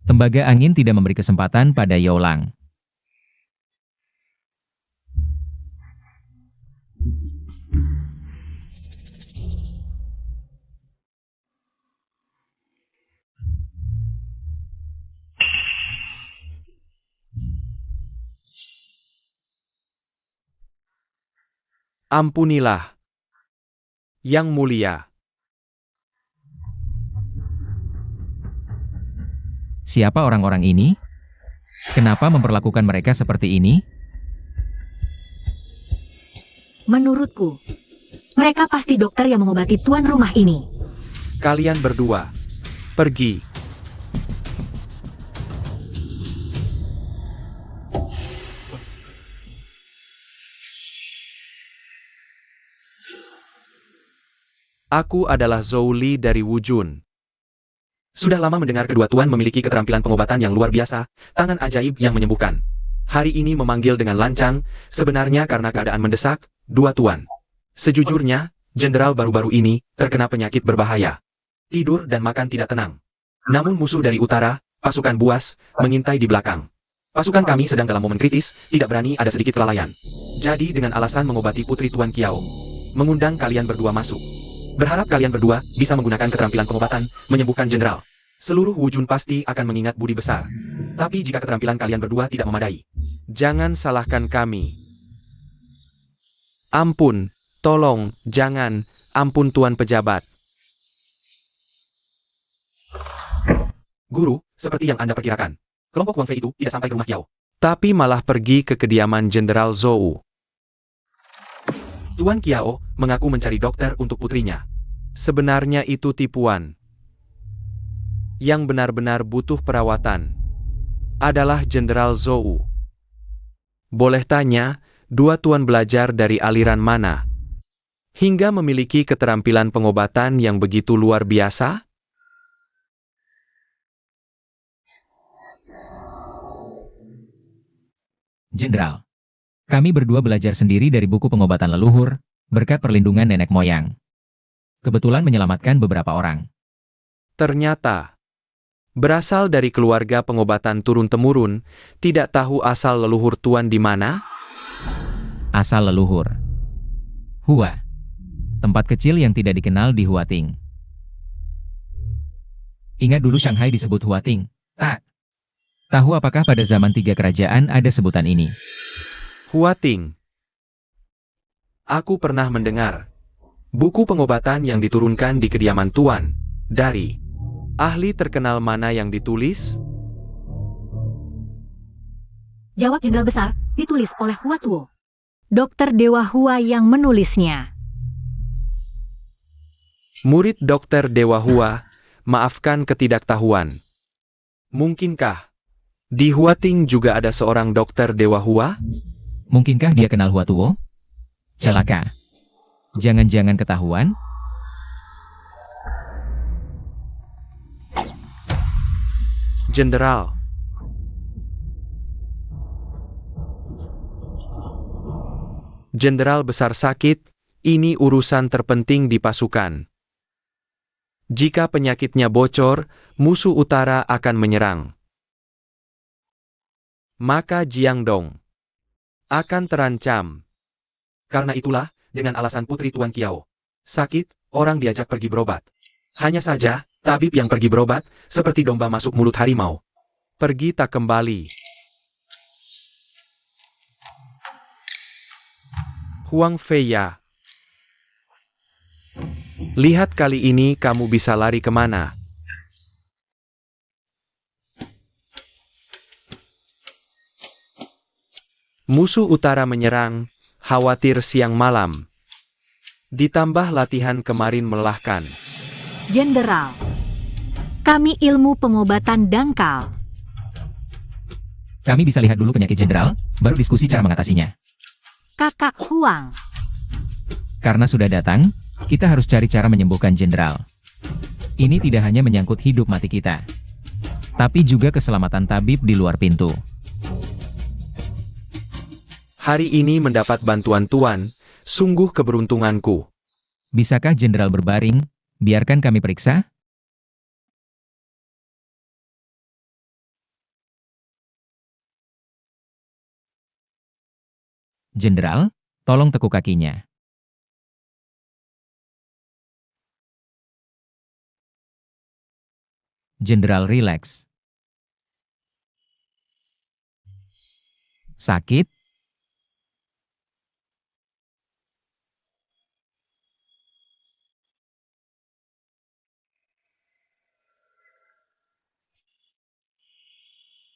Tembaga angin tidak memberi kesempatan pada Youlang. Ampunilah. Yang mulia. Siapa orang-orang ini? Kenapa memperlakukan mereka seperti ini? Menurutku, mereka pasti dokter yang mengobati tuan rumah ini. Kalian berdua, pergi. Aku adalah Zhou Li dari Wujun. Sudah lama mendengar kedua tuan memiliki keterampilan pengobatan yang luar biasa, tangan ajaib yang menyembuhkan. Hari ini memanggil dengan lancang, sebenarnya karena keadaan mendesak, dua tuan. Sejujurnya, jenderal baru-baru ini terkena penyakit berbahaya. Tidur dan makan tidak tenang. Namun musuh dari utara, pasukan buas, mengintai di belakang. Pasukan kami sedang dalam momen kritis, tidak berani ada sedikit kelalaian. Jadi dengan alasan mengobati putri Tuan Kiao, mengundang kalian berdua masuk. Berharap kalian berdua bisa menggunakan keterampilan pengobatan, menyembuhkan jenderal. Seluruh Wujun pasti akan mengingat budi besar. Tapi jika keterampilan kalian berdua tidak memadai, jangan salahkan kami. Ampun, tolong, jangan, ampun tuan pejabat. Guru, seperti yang Anda perkirakan, kelompok Wang Fei itu tidak sampai ke rumah Kiao, tapi malah pergi ke kediaman Jenderal Zhou. Tuan Kiao mengaku mencari dokter untuk putrinya. Sebenarnya itu tipuan. Yang benar-benar butuh perawatan adalah Jenderal Zhou. Boleh tanya, dua tuan belajar dari aliran mana? Hingga memiliki keterampilan pengobatan yang begitu luar biasa? Jenderal, kami berdua belajar sendiri dari buku pengobatan leluhur, berkat perlindungan nenek moyang. Kebetulan menyelamatkan beberapa orang. Ternyata, berasal dari keluarga pengobatan turun-temurun, tidak tahu asal leluhur tuan di mana? Asal leluhur. Hua. Tempat kecil yang tidak dikenal di Huating. Ingat dulu Shanghai disebut Huating. Tak. Tahu apakah pada zaman 3 kerajaan ada sebutan ini? Huating. Aku pernah mendengar buku pengobatan yang diturunkan di kediaman tuan, dari ahli terkenal mana yang ditulis? Jawab Jenderal Besar, ditulis oleh Hua Tuo. Dokter Dewa Hua yang menulisnya. Murid Dokter Dewa Hua, maafkan ketidaktahuan. Mungkinkah di Huating juga ada seorang Dokter Dewa Hua? Mungkinkah dia kenal Hua Tuo? Celaka. Jangan-jangan ketahuan? Jenderal. Jenderal besar sakit, ini urusan terpenting di pasukan. Jika penyakitnya bocor, musuh utara akan menyerang. Maka Jiangdong akan terancam. Karena itulah, dengan alasan putri Tuan Kiao sakit, orang diajak pergi berobat. Hanya saja, tabib yang pergi berobat, seperti domba masuk mulut harimau. Pergi tak kembali. Huang Feiya. Lihat kali ini kamu bisa lari kemana. Musuh utara menyerang, khawatir siang malam. Ditambah latihan kemarin melelahkan. Jenderal, kami ilmu pengobatan dangkal. Kami bisa lihat dulu penyakit jenderal, baru diskusi cara mengatasinya. Kakak Huang. Karena sudah datang, kita harus cari cara menyembuhkan jenderal. Ini tidak hanya menyangkut hidup mati kita, tapi juga keselamatan tabib di luar pintu. Hari ini mendapat bantuan tuan, sungguh keberuntunganku. Bisakah jenderal berbaring? Biarkan kami periksa. Jenderal, tolong tekuk kakinya. Jenderal rileks. Sakit?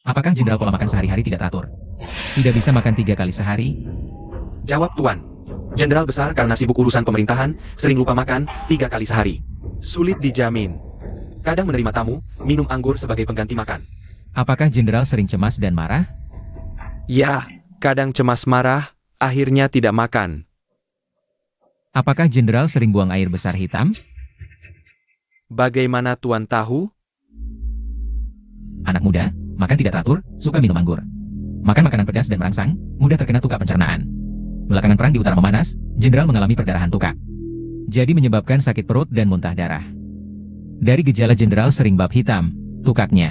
Apakah jenderal pola makan sehari-hari tidak teratur? Tidak bisa makan 3 kali sehari? Jawab Tuan. Jenderal besar karena sibuk urusan pemerintahan, sering lupa makan 3 kali sehari. Sulit dijamin. Kadang menerima tamu, minum anggur sebagai pengganti makan. Apakah jenderal sering cemas dan marah? Ya, kadang cemas marah, akhirnya tidak makan. Apakah jenderal sering buang air besar hitam? Bagaimana Tuan tahu? Anak muda, makan tidak teratur, suka minum anggur. Makan makanan pedas dan merangsang, mudah terkena tukak pencernaan. Belakangan perang di utara memanas, jenderal mengalami perdarahan tukak. Jadi menyebabkan sakit perut dan muntah darah. Dari gejala jenderal sering bab hitam, tukaknya.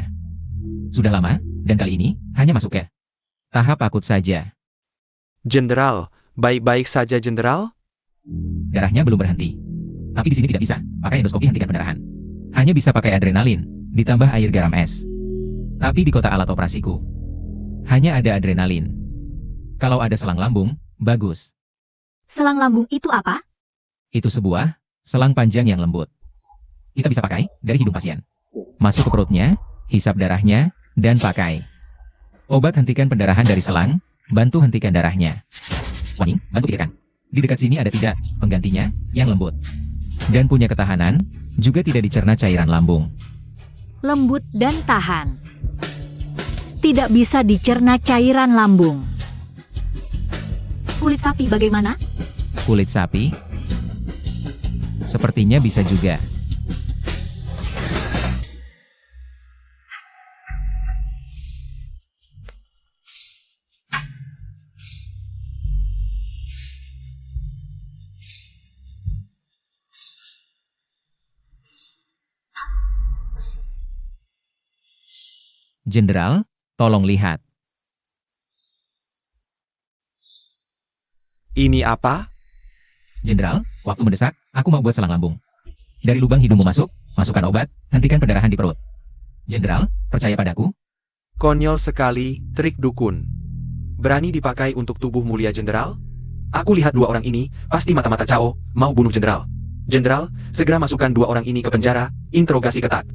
Sudah lama, dan kali ini, hanya masuk ke tahap akut saja. Jenderal, baik-baik saja Jenderal? Darahnya belum berhenti. Tapi di sini tidak bisa, pakai endoskopi hentikan pendarahan. Hanya bisa pakai adrenalin, ditambah air garam es. Tapi di kota alat operasiku, hanya ada adrenalin. Kalau ada selang lambung, bagus. Selang lambung itu apa? Itu sebuah selang panjang yang lembut. Kita bisa pakai dari hidung pasien. Masuk ke perutnya, hisap darahnya, dan pakai. Obat hentikan pendarahan dari selang, bantu hentikan darahnya. Warning, bantu pikirkan. Di dekat sini ada tidak, penggantinya, yang lembut. Dan punya ketahanan, juga tidak dicerna cairan lambung. Lembut dan tahan. Tidak bisa dicerna cairan lambung. Kulit sapi bagaimana? Kulit sapi? Sepertinya bisa juga. Jenderal, tolong lihat. Ini apa? Jenderal, waktu mendesak, aku mau buat selang lambung. Dari lubang hidungmu masuk, masukkan obat, hentikan pendarahan di perut. Jenderal, percaya padaku? Konyol sekali, trik dukun. Berani dipakai untuk tubuh mulia Jenderal? Aku lihat 2 orang ini, pasti mata-mata Cao, mau bunuh Jenderal. Jenderal, segera masukkan 2 orang ini ke penjara, interogasi ketat.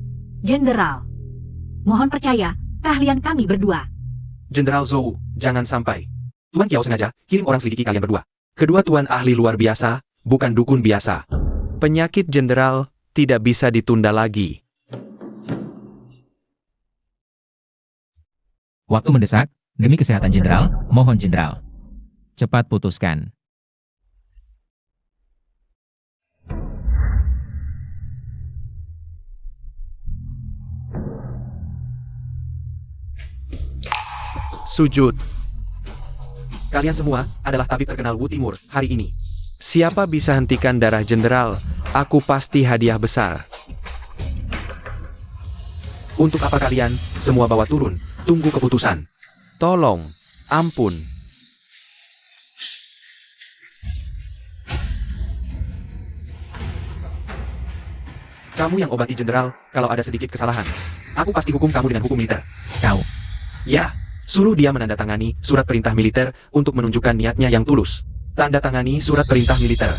Jenderal, mohon percaya, keahlian kami berdua. Jenderal Zhou, jangan sampai. Tuan Kiao sengaja kirim orang selidiki kalian berdua. Kedua tuan ahli luar biasa, bukan dukun biasa. Penyakit Jenderal tidak bisa ditunda lagi. Waktu mendesak, demi kesehatan Jenderal, mohon Jenderal. Cepat putuskan. Sujud. Kalian semua adalah tabib terkenal Wu Timur hari ini. Siapa bisa hentikan darah Jenderal, aku pasti hadiah besar. Untuk apa kalian semua bawa turun? Tunggu keputusan. Tolong, ampun. Kamu yang obati Jenderal, kalau ada sedikit kesalahan. Aku pasti hukum kamu dengan hukum militer. Kau. Ya, suruh dia menandatangani surat perintah militer untuk menunjukkan niatnya yang tulus. Tanda tangani surat perintah militer.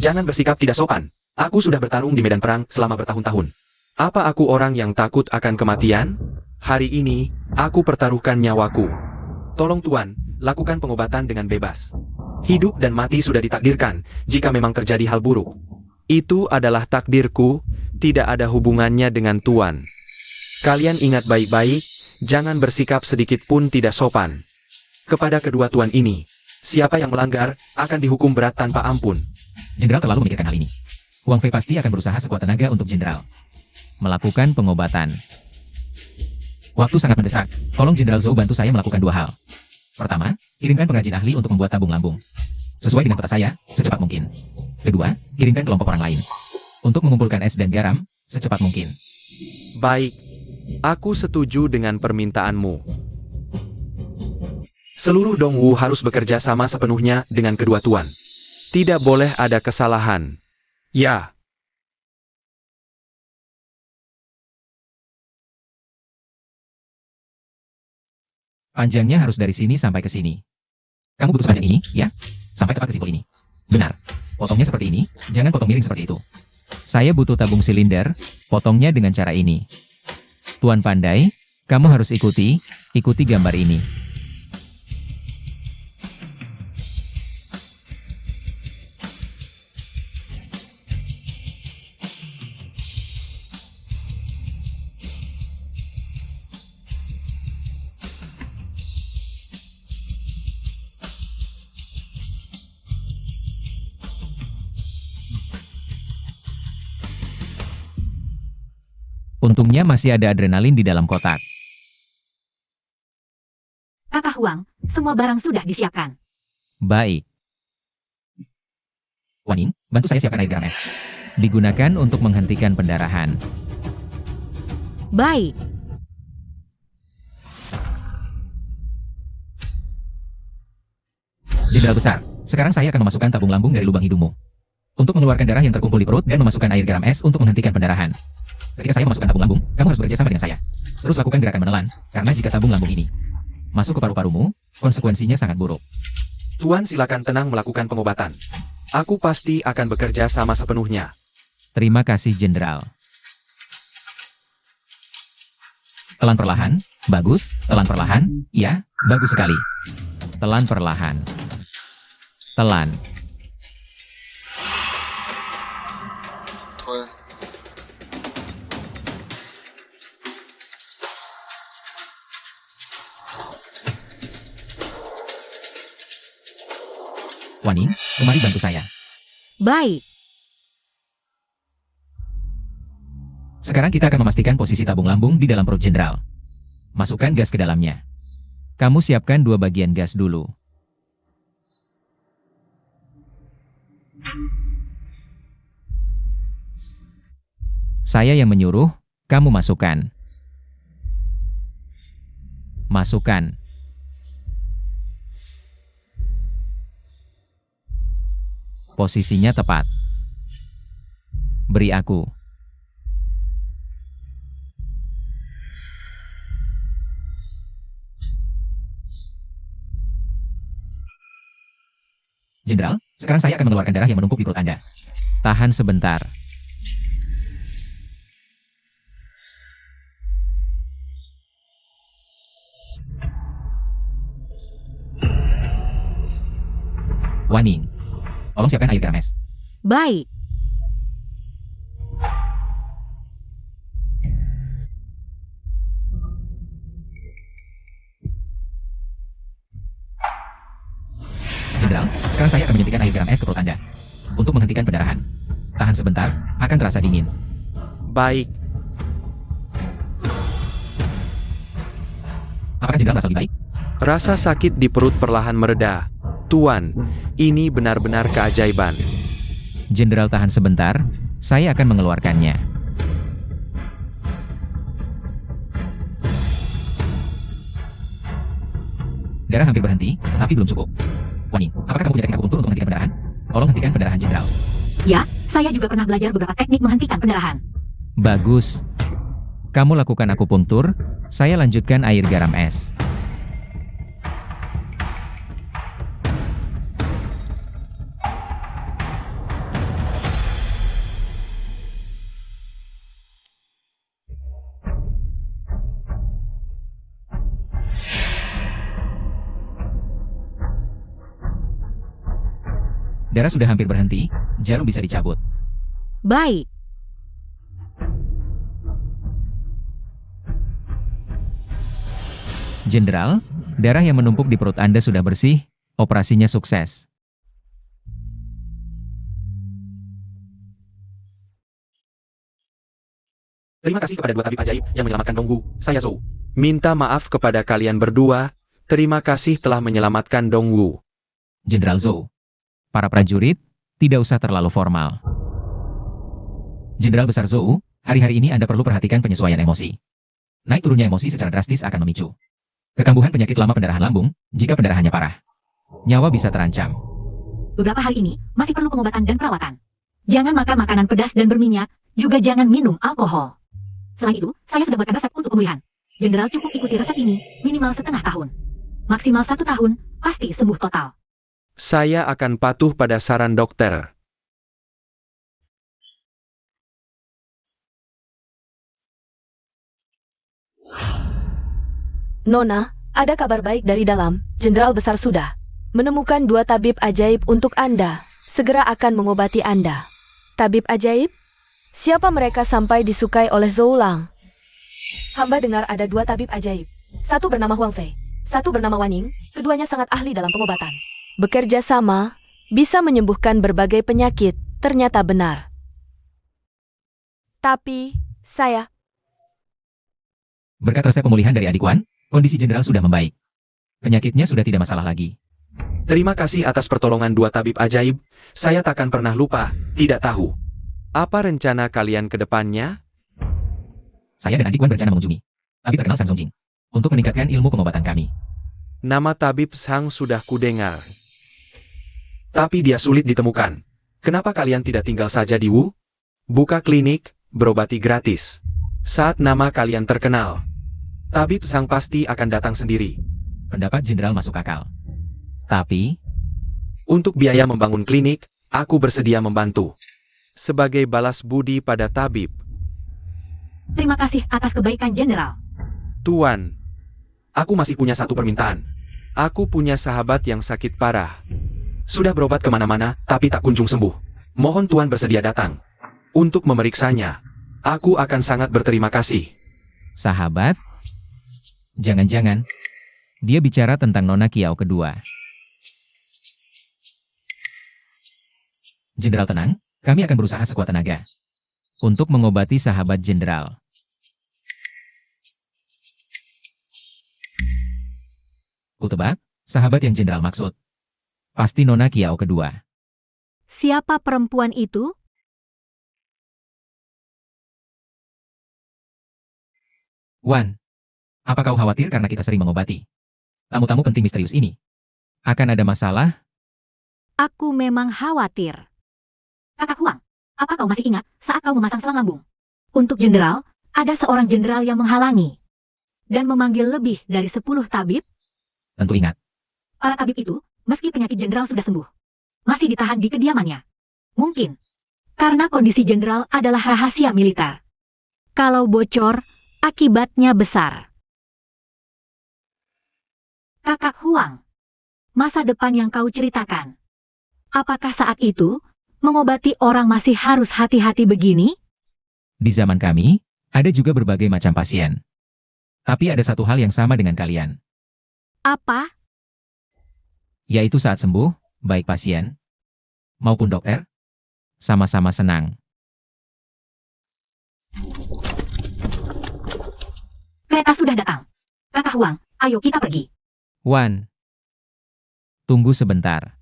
Jangan bersikap tidak sopan. Aku sudah bertarung di medan perang selama bertahun-tahun. Apa aku orang yang takut akan kematian? Hari ini, aku pertaruhkan nyawaku. Tolong Tuan, lakukan pengobatan dengan bebas. Hidup dan mati sudah ditakdirkan, jika memang terjadi hal buruk. Itu adalah takdirku, tidak ada hubungannya dengan Tuan. Kalian ingat baik-baik, jangan bersikap sedikit pun tidak sopan. Kepada kedua tuan ini, siapa yang melanggar, akan dihukum berat tanpa ampun. Jenderal terlalu memikirkan hal ini. Wang Fei pasti akan berusaha sekuat tenaga untuk Jenderal melakukan pengobatan. Waktu sangat mendesak, tolong Jenderal Zhou bantu saya melakukan 2 hal. Pertama, kirimkan pengrajin ahli untuk membuat tabung lambung. Sesuai dengan kota saya, secepat mungkin. Kedua, kirimkan kelompok orang lain. Untuk mengumpulkan es dan garam, secepat mungkin. Baik, aku setuju dengan permintaanmu. Seluruh Dongwu harus bekerja sama sepenuhnya dengan kedua tuan. Tidak boleh ada kesalahan. Ya. Panjangnya harus dari sini sampai ke sini. Kamu butuh sepanjang ini, ya? Sampai tepat ke simpul ini. Benar. Potongnya seperti ini, jangan potong miring seperti itu. Saya butuh tabung silinder, potongnya dengan cara ini. Tuan pandai, Kamu harus ikuti gambar ini. Untungnya masih ada adrenalin di dalam kotak. Kakak Huang, semua barang sudah disiapkan. Baik. Waning, bantu saya siapkan air garam es. Digunakan untuk menghentikan pendarahan. Baik. Jenderal besar, sekarang saya akan memasukkan tabung lambung dari lubang hidungmu. Untuk mengeluarkan darah yang terkumpul di perut dan memasukkan air garam es untuk menghentikan pendarahan. Ketika saya memasukkan tabung lambung, kamu harus bekerja sama dengan saya. Terus lakukan gerakan menelan, karena jika tabung lambung ini masuk ke paru-parumu, konsekuensinya sangat buruk. Tuan silakan tenang melakukan pengobatan. Aku pasti akan bekerja sama sepenuhnya. Terima kasih, Jenderal. Telan perlahan, bagus, telan perlahan, ya, bagus sekali. Telan perlahan. Telan. Tuan, Waning, kemari bantu saya. Baik. Sekarang kita akan memastikan posisi tabung lambung di dalam perut Jenderal. Masukkan gas ke dalamnya. Kamu siapkan 2 bagian gas dulu. Saya yang menyuruh, kamu masukkan. Masukkan. Posisinya tepat. Beri aku. Jenderal, sekarang saya akan mengeluarkan darah yang menumpuk di perut Anda. Tahan sebentar. Waning, tolong siapkan air garam es. Baik. Jenderal, sekarang saya akan menyuntikkan air garam es ke perut Anda. Untuk menghentikan pendarahan. Tahan sebentar, akan terasa dingin. Baik, Apakah Jenderal merasa lebih baik? rasa sakit di perut perlahan mereda. Tuan, ini benar-benar keajaiban. Jenderal tahan sebentar, saya akan mengeluarkannya. Darah hampir berhenti, tapi belum cukup. Waning, apakah kamu punya teknik akupuntur untuk menghentikan pendarahan? Tolong hentikan pendarahan, Jenderal. Ya, saya juga pernah belajar beberapa teknik menghentikan pendarahan. Bagus. Kamu lakukan akupunktur, saya lanjutkan air garam es. Darah sudah hampir berhenti, jarum bisa dicabut. Baik. Jenderal, darah yang menumpuk di perut Anda sudah bersih, operasinya sukses. Terima kasih kepada 2 tabib ajaib yang menyelamatkan Donggu, saya Zhou. Minta maaf kepada kalian berdua, terima kasih telah menyelamatkan Donggu. Jenderal Zhou. Para prajurit, tidak usah terlalu formal. Jenderal Besar Zhou, hari-hari ini Anda perlu perhatikan penyesuaian emosi. Naik turunnya emosi secara drastis akan memicu kekambuhan penyakit lama pendarahan lambung, jika pendarahannya parah. Nyawa bisa terancam. Beberapa hari ini masih perlu pengobatan dan perawatan. Jangan makan makanan pedas dan berminyak, juga jangan minum alkohol. Selain itu, saya sudah buatkan resep untuk pemulihan. Jenderal cukup ikuti resep ini, minimal setengah tahun. Maksimal 1 tahun, pasti sembuh total. Saya akan patuh pada saran dokter. Nona, ada kabar baik dari dalam. Jenderal besar sudah menemukan 2 tabib ajaib untuk Anda. Segera akan mengobati Anda. Tabib ajaib? Siapa mereka sampai disukai oleh Zoulang? Hamba dengar ada 2 tabib ajaib. Satu bernama Huang Fei, satu bernama Waning. Keduanya sangat ahli dalam pengobatan. Bekerja sama, bisa menyembuhkan berbagai penyakit. Ternyata benar. Tapi, saya... Berkat resep pemulihan dari adik Wan, kondisi jenderal sudah membaik. Penyakitnya sudah tidak masalah lagi. Terima kasih atas pertolongan 2 tabib ajaib. Saya takkan pernah lupa, tidak tahu. Apa rencana kalian ke depannya? Saya dan adik Wan berencana mengunjungi tabib terkenal Sang Songjing untuk meningkatkan ilmu pengobatan kami. Nama tabib Sang sudah kudengar. Tapi dia sulit ditemukan. Kenapa kalian tidak tinggal saja di Wu? Buka klinik, berobati gratis. Saat nama kalian terkenal, tabib Sang pasti akan datang sendiri. Pendapat jenderal masuk akal. Tapi, Untuk biaya membangun klinik, aku bersedia membantu. Sebagai balas budi pada tabib. Terima kasih atas kebaikan Jenderal. Tuan, aku masih punya satu permintaan. Aku punya sahabat yang sakit parah. Sudah berobat kemana-mana, tapi tak kunjung sembuh. Mohon Tuan bersedia datang untuk memeriksanya. Aku akan sangat berterima kasih. sahabat? Jangan-jangan, dia bicara tentang Nona Kiau kedua. Jenderal tenang, kami akan berusaha sekuat tenaga untuk mengobati sahabat jenderal. Kutebak, sahabat yang jenderal maksud. Pasti Nona Kiau kedua. Siapa perempuan itu? Wan, apa kau khawatir karena kita sering mengobati tamu-tamu penting misterius ini? Akan ada masalah? Aku memang khawatir. Kakak Huang, apa kau masih ingat saat kau memasang selang lambung? Untuk jenderal, ada seorang jenderal yang menghalangi dan memanggil lebih dari 10 tabib. Tentu ingat. Para tabib itu, meski penyakit jenderal sudah sembuh, masih ditahan di kediamannya. Mungkin karena kondisi jenderal adalah rahasia militer. Kalau bocor, akibatnya besar. Kakak Huang, masa depan yang kau ceritakan, apakah saat itu mengobati orang masih harus hati-hati begini? Di zaman kami, ada juga berbagai macam pasien. Tapi ada satu hal yang sama dengan kalian, Apa? yaitu saat sembuh, baik pasien maupun dokter, sama-sama senang. Kereta sudah datang. Kakak Huang, ayo kita pergi. Wan, tunggu sebentar.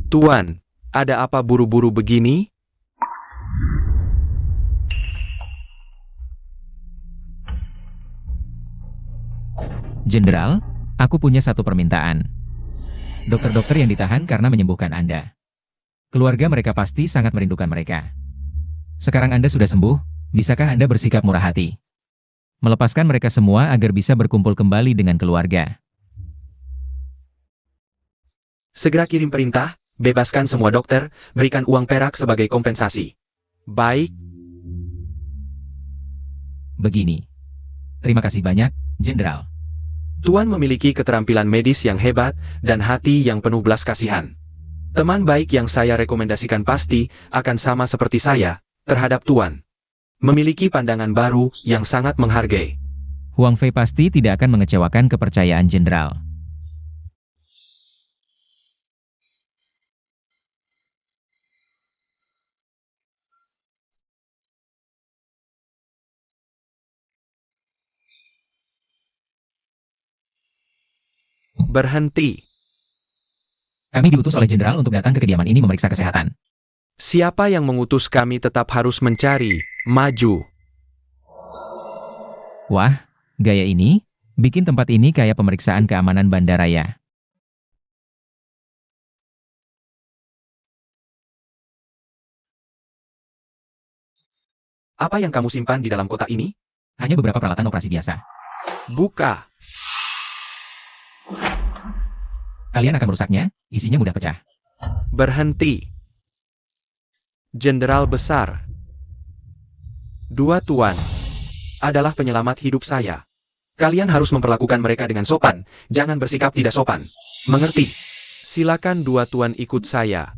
Tuan, ada apa buru-buru begini? Jenderal, aku punya satu permintaan. Dokter-dokter yang ditahan karena menyembuhkan Anda. Keluarga mereka pasti sangat merindukan mereka. Sekarang Anda sudah sembuh, bisakah Anda bersikap murah hati? Melepaskan mereka semua agar bisa berkumpul kembali dengan keluarga. Segera kirim perintah, bebaskan semua dokter, berikan uang perak sebagai kompensasi. Baik, Begini. Terima kasih banyak, Jenderal. Tuan memiliki keterampilan medis yang hebat dan hati yang penuh belas kasihan. Teman baik yang saya rekomendasikan pasti akan sama seperti saya terhadap Tuan. Memiliki pandangan baru yang sangat menghargai. Huang Fei pasti tidak akan mengecewakan kepercayaan Jenderal. Berhenti. Kami diutus oleh Jenderal untuk datang ke kediaman ini memeriksa kesehatan. Siapa yang mengutus kami tetap harus mencari, maju. Wah, gaya ini, bikin tempat ini kayak pemeriksaan keamanan bandaraya. Apa yang kamu simpan di dalam kotak ini? hanya beberapa peralatan operasi biasa. Buka. Kalian akan merusaknya, isinya mudah pecah. Berhenti. Jenderal besar. Dua tuan adalah penyelamat hidup saya. Kalian harus memperlakukan mereka dengan sopan, jangan bersikap tidak sopan. Mengerti? Silakan dua tuan ikut saya.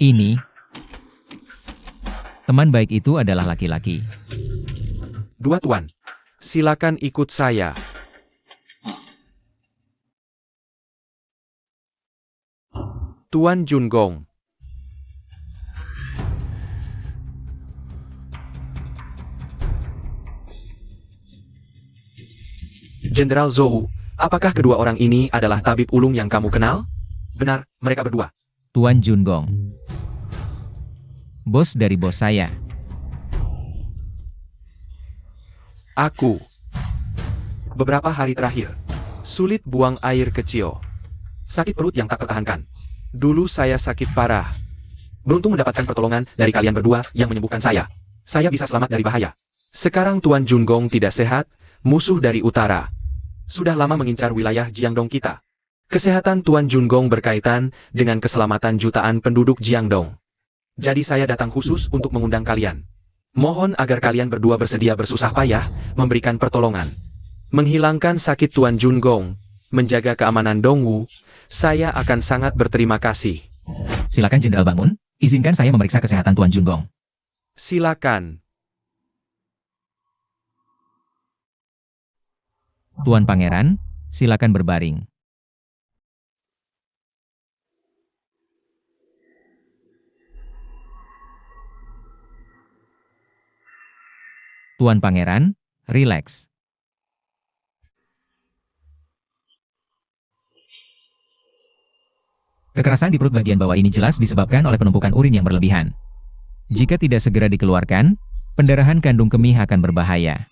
Ini, teman baik itu adalah laki-laki. Dua tuan, silakan ikut saya. Tuan Jungong. Jenderal Zhou, apakah kedua orang ini adalah tabib ulung yang kamu kenal? Benar, mereka berdua. Tuan Jungong. Bos dari bos saya. Aku. Beberapa hari terakhir, sulit buang air kecil. Sakit perut yang tak tertahankan. Dulu saya sakit parah. Beruntung mendapatkan pertolongan dari kalian berdua yang menyembuhkan saya. Saya bisa selamat dari bahaya. Sekarang Tuan Jungong tidak sehat, musuh dari utara. Sudah lama mengincar wilayah Jiangdong kita. Kesehatan Tuan Jungong berkaitan dengan keselamatan jutaan penduduk Jiangdong. Jadi saya datang khusus untuk mengundang kalian. Mohon agar kalian berdua bersedia bersusah payah, memberikan pertolongan. Menghilangkan sakit Tuan Jungong, menjaga keamanan Dongwu, saya akan sangat berterima kasih. Silakan Jenderal bangun, izinkan saya memeriksa kesehatan Tuan Jungong. Silakan. Tuan Pangeran, silakan berbaring. Tuan Pangeran, rileks. Kekerasan di perut bagian bawah ini jelas disebabkan oleh penumpukan urin yang berlebihan. Jika tidak segera dikeluarkan, pendarahan kandung kemih akan berbahaya.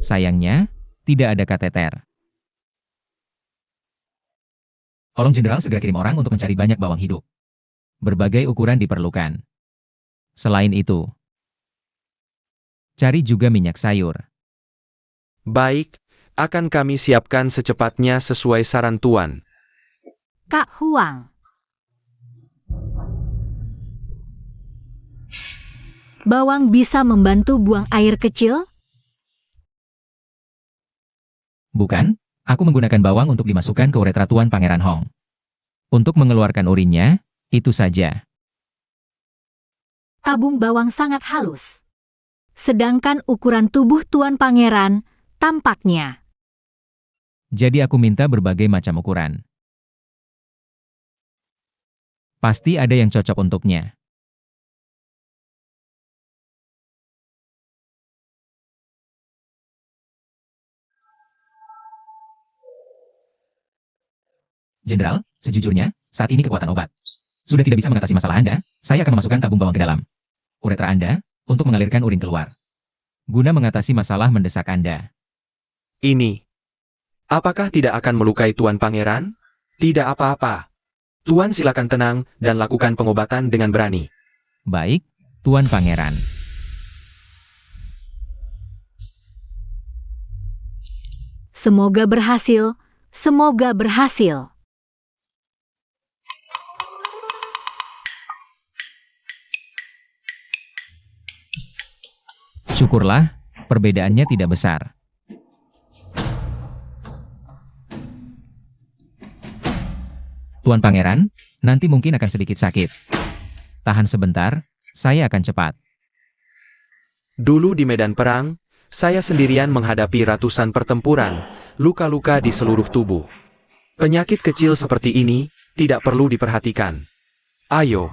Sayangnya, tidak ada kateter. Tolong Jenderal segera kirim orang untuk mencari banyak bawang hidup. Berbagai ukuran diperlukan. Selain itu, cari juga minyak sayur. Baik, akan kami siapkan secepatnya sesuai saran Tuan. Kak Huang. Bawang bisa membantu buang air kecil? Bukan, aku menggunakan bawang untuk dimasukkan ke uretra Tuan Pangeran Hong. Untuk mengeluarkan urinnya, itu saja. Tabung bawang sangat halus. Sedangkan ukuran tubuh Tuan Pangeran, tampaknya. Jadi aku minta berbagai macam ukuran. Pasti ada yang cocok untuknya. Jenderal, sejujurnya, saat ini kekuatan obat sudah tidak bisa mengatasi masalah Anda. Saya akan memasukkan tabung bawang ke dalam uretra Anda untuk mengalirkan urin keluar. Guna mengatasi masalah mendesak Anda. Ini. Apakah tidak akan melukai Tuan Pangeran? Tidak apa-apa. Tuan silakan tenang dan lakukan pengobatan dengan berani. Baik, Tuan Pangeran. Semoga berhasil, semoga berhasil. Syukurlah, perbedaannya tidak besar. Tuan Pangeran, nanti mungkin akan sedikit sakit. Tahan sebentar, saya akan cepat. Dulu di medan perang, saya sendirian menghadapi ratusan pertempuran, luka-luka di seluruh tubuh. Penyakit kecil seperti ini tidak perlu diperhatikan. Ayo.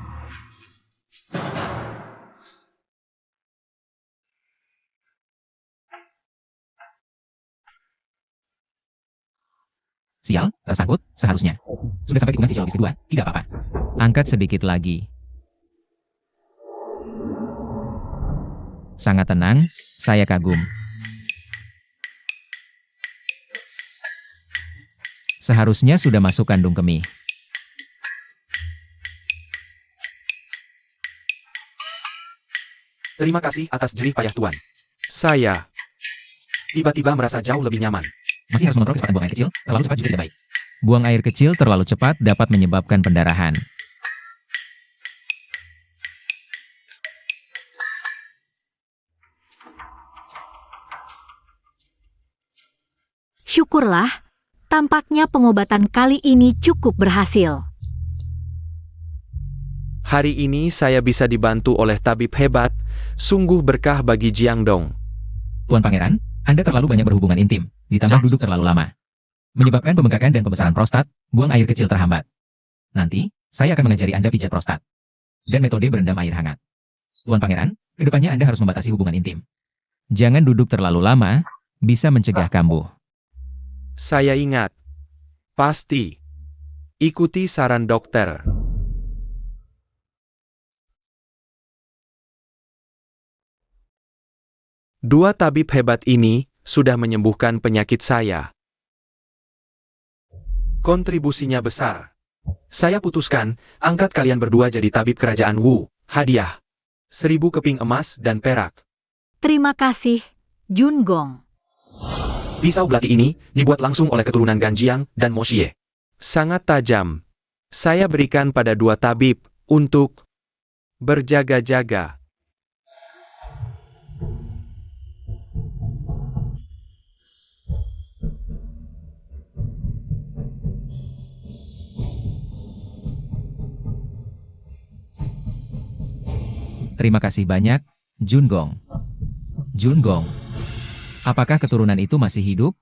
Sial, tersangkut, seharusnya. Sudah sampai tikungan fisiologis kedua, tidak apa-apa. Angkat sedikit lagi. Sangat tenang, saya kagum. Seharusnya sudah masuk kandung kemih. Terima kasih atas jerih payah Tuan. Saya tiba-tiba merasa jauh lebih nyaman. Masih harus mengontrol kecepatan buang air kecil, terlalu cepat juga tidak baik. Buang air kecil terlalu cepat dapat menyebabkan pendarahan. Syukurlah, tampaknya pengobatan kali ini cukup berhasil. Hari ini saya bisa dibantu oleh tabib hebat, sungguh berkah bagi Jiangdong. Tuan Pangeran, Anda terlalu banyak berhubungan intim, ditambah duduk terlalu lama. Menyebabkan pembengkakan dan pembesaran prostat, buang air kecil terhambat. Nanti, saya akan mengajari Anda pijat prostat. Dan metode berendam air hangat. Tuan Pangeran, kedepannya Anda harus membatasi hubungan intim. Jangan duduk terlalu lama, bisa mencegah kambuh. Saya ingat. Pasti. Ikuti saran dokter. Dua tabib hebat ini sudah menyembuhkan penyakit saya. Kontribusinya besar. Saya putuskan, angkat kalian berdua jadi tabib kerajaan Wu. Hadiah. 1000 keping emas dan perak. Terima kasih, Jun Gong. Pisau belati ini dibuat langsung oleh keturunan Ganjiang dan Moxie. Sangat tajam. Saya berikan pada dua tabib untuk berjaga-jaga. Terima kasih banyak, Jun Gong. Jun Gong, apakah keturunan itu masih hidup?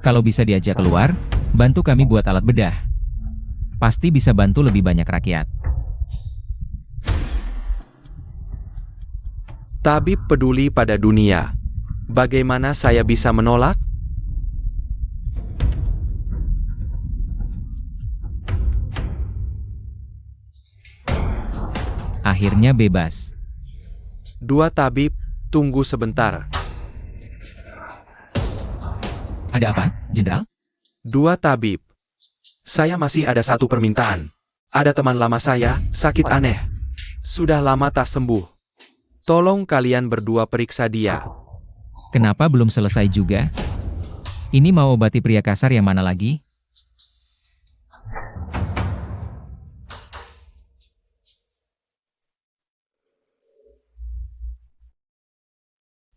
Kalau bisa diajak keluar, bantu kami buat alat bedah. Pasti bisa bantu lebih banyak rakyat. Tabib peduli pada dunia. Bagaimana saya bisa menolak? Akhirnya bebas. Dua tabib, tunggu sebentar. Ada apa, Jenderal? Dua tabib. Saya masih ada satu permintaan. Ada teman lama saya, sakit aneh. Sudah lama tak sembuh. Tolong kalian berdua periksa dia. Kenapa belum selesai juga? Ini mau obati pria kasar yang mana lagi?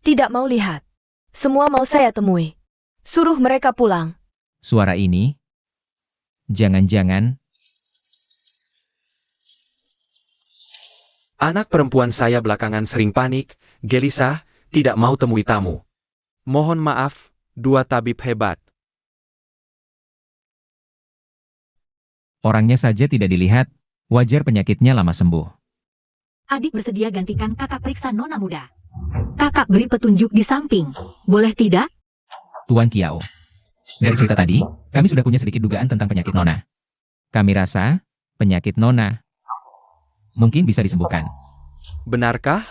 Tidak mau lihat. Semua mau saya temui. Suruh mereka pulang. Suara ini? Jangan-jangan, Anak perempuan saya belakangan sering panik, gelisah, tidak mau temui tamu. Mohon maaf, dua tabib hebat. orangnya saja tidak dilihat, wajar penyakitnya lama sembuh. Adik bersedia gantikan kakak periksa nona muda. Kakak beri petunjuk di samping. Boleh tidak? Tuan Kiao. Dari cerita tadi, kami sudah punya sedikit dugaan tentang penyakit Nona. Kami rasa, penyakit Nona mungkin bisa disembuhkan. Benarkah?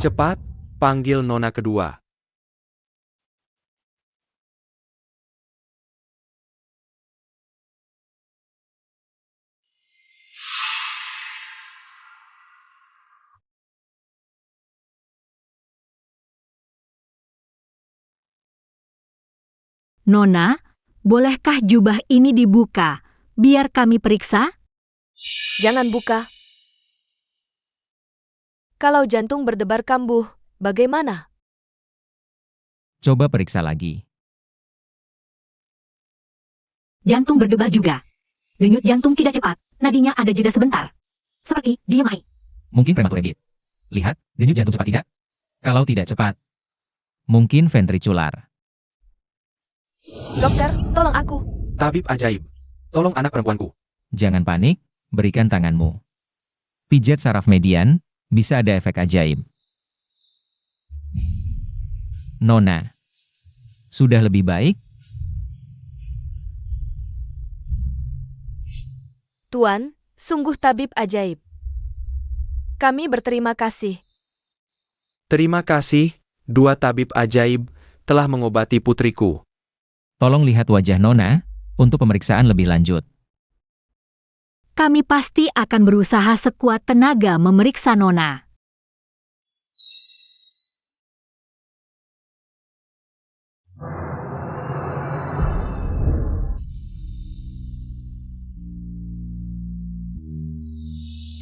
Cepat, panggil nona kedua. Nona, bolehkah jubah ini dibuka? Biar kami periksa? Jangan buka. Kalau jantung berdebar kambuh, bagaimana? Coba periksa lagi. Jantung berdebar juga. Denyut jantung tidak cepat. Nadinya ada jeda sebentar. Seperti Jiemai. Mungkin prematur. Lihat, denyut jantung cepat tidak? Kalau tidak cepat, mungkin ventrikular. Dokter, tolong aku. Tabib ajaib. Tolong anak perempuanku. Jangan panik, berikan tanganmu. Pijat saraf median, bisa ada efek ajaib. Nona, sudah lebih baik? Tuan, sungguh tabib ajaib. Kami berterima kasih. Terima kasih, dua tabib ajaib telah mengobati putriku. Tolong lihat wajah Nona untuk pemeriksaan lebih lanjut. Kami pasti akan berusaha sekuat tenaga memeriksa Nona.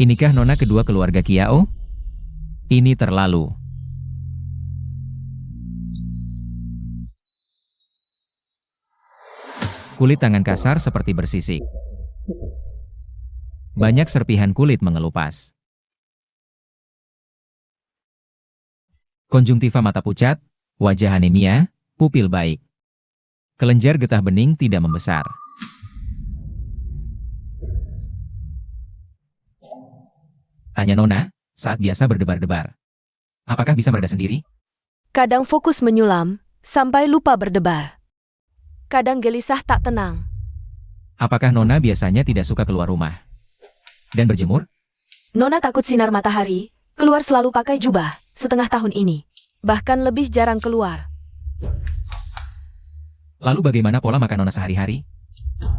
Inikah Nona kedua keluarga Kiao? Ini terlalu. Kulit tangan kasar seperti bersisik. Banyak serpihan kulit mengelupas. Konjungtiva mata pucat, wajah anemia, pupil baik. Kelenjar getah bening tidak membesar. Tanya Nona, saat biasa berdebar-debar. Apakah bisa mereda sendiri? Kadang fokus menyulam, sampai lupa berdebar. Kadang gelisah tak tenang. Apakah Nona biasanya tidak suka keluar rumah? Dan berjemur? Nona takut sinar matahari, keluar selalu pakai jubah, setengah tahun ini. Bahkan lebih jarang keluar. Lalu bagaimana pola makan Nona sehari-hari?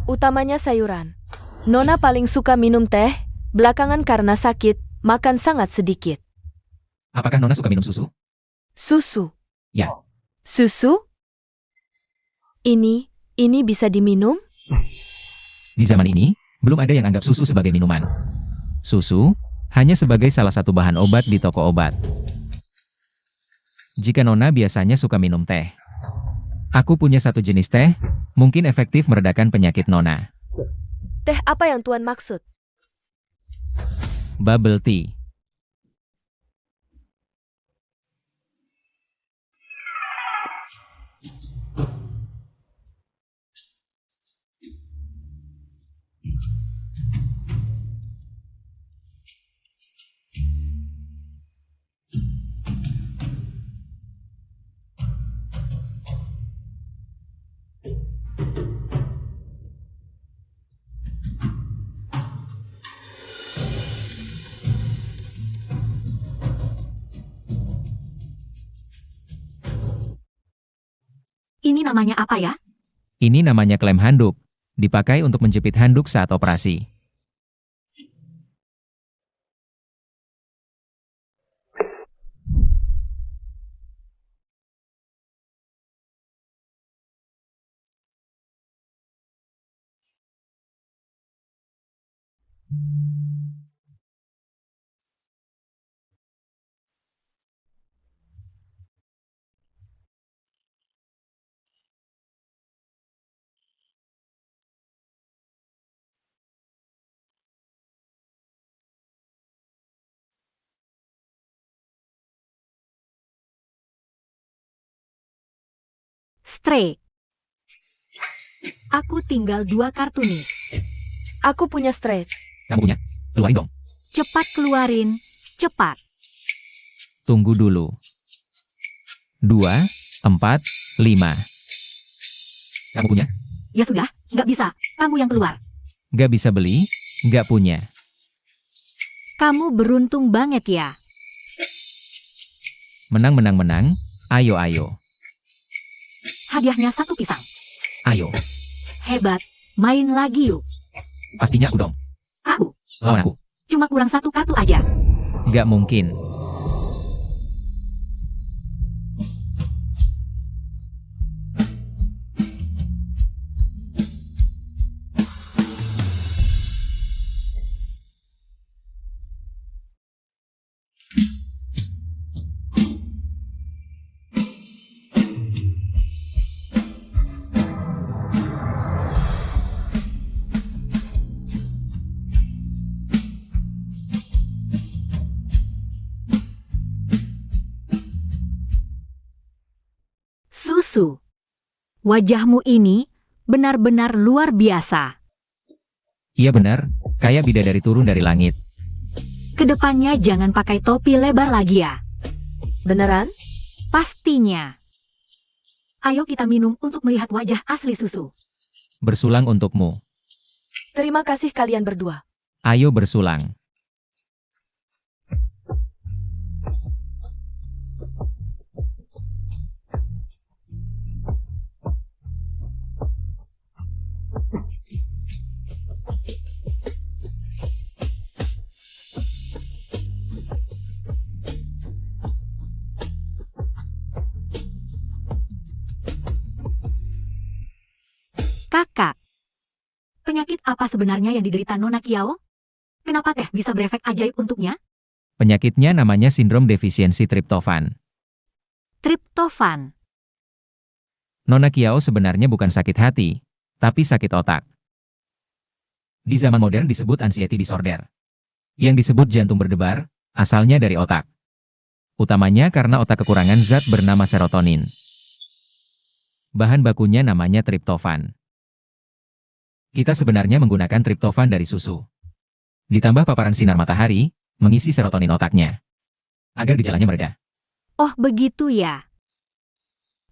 Utamanya sayuran. Nona paling suka minum teh, belakangan karena sakit, makan sangat sedikit. Apakah Nona suka minum susu? Susu. Ya. Susu? Ini bisa diminum? Di zaman ini, belum ada yang anggap susu sebagai minuman. Susu hanya sebagai salah satu bahan obat di toko obat. Jika Nona biasanya suka minum teh, aku punya satu jenis teh, mungkin efektif meredakan penyakit Nona. Teh apa yang Tuan maksud? Bubble tea. Ini namanya apa ya? Ini namanya klem handuk, dipakai untuk menjepit handuk saat operasi. Stray. Aku tinggal 2 kartu nih. Aku punya straight. Kamu punya? Keluarin dong. Cepat keluarin. Cepat. Tunggu dulu. 2, 4, 5. Kamu punya? Ya sudah, nggak bisa. Kamu yang keluar. Gak bisa beli, gak punya. Kamu beruntung banget ya. Menang, menang, menang. Ayo, ayo. Hadiahnya 1 pisang. Ayo. Hebat. Main lagi yuk. Pastinya aku dong. Aku. Lawan aku. Cuma kurang 1 kartu aja. Gak mungkin. Susu. Wajahmu ini benar-benar luar biasa. Iya benar, kayak bidadari turun dari langit. Kedepannya jangan pakai topi lebar lagi ya. Beneran? Pastinya. Ayo kita minum untuk melihat wajah asli susu. Bersulang untukmu. Terima kasih kalian berdua. Ayo bersulang. Penyakit apa sebenarnya yang diderita Nona Kiao? Kenapa teh bisa berefek ajaib untuknya? Penyakitnya namanya sindrom defisiensi triptofan. Triptofan. Nona Kiao sebenarnya bukan sakit hati, tapi sakit otak. Di zaman modern disebut anxiety disorder. Yang disebut jantung berdebar, asalnya dari otak. Utamanya karena otak kekurangan zat bernama serotonin. Bahan bakunya namanya triptofan. Kita sebenarnya menggunakan triptofan dari susu. Ditambah paparan sinar matahari, mengisi serotonin otaknya. Agar gejalanya mereda. Oh begitu ya.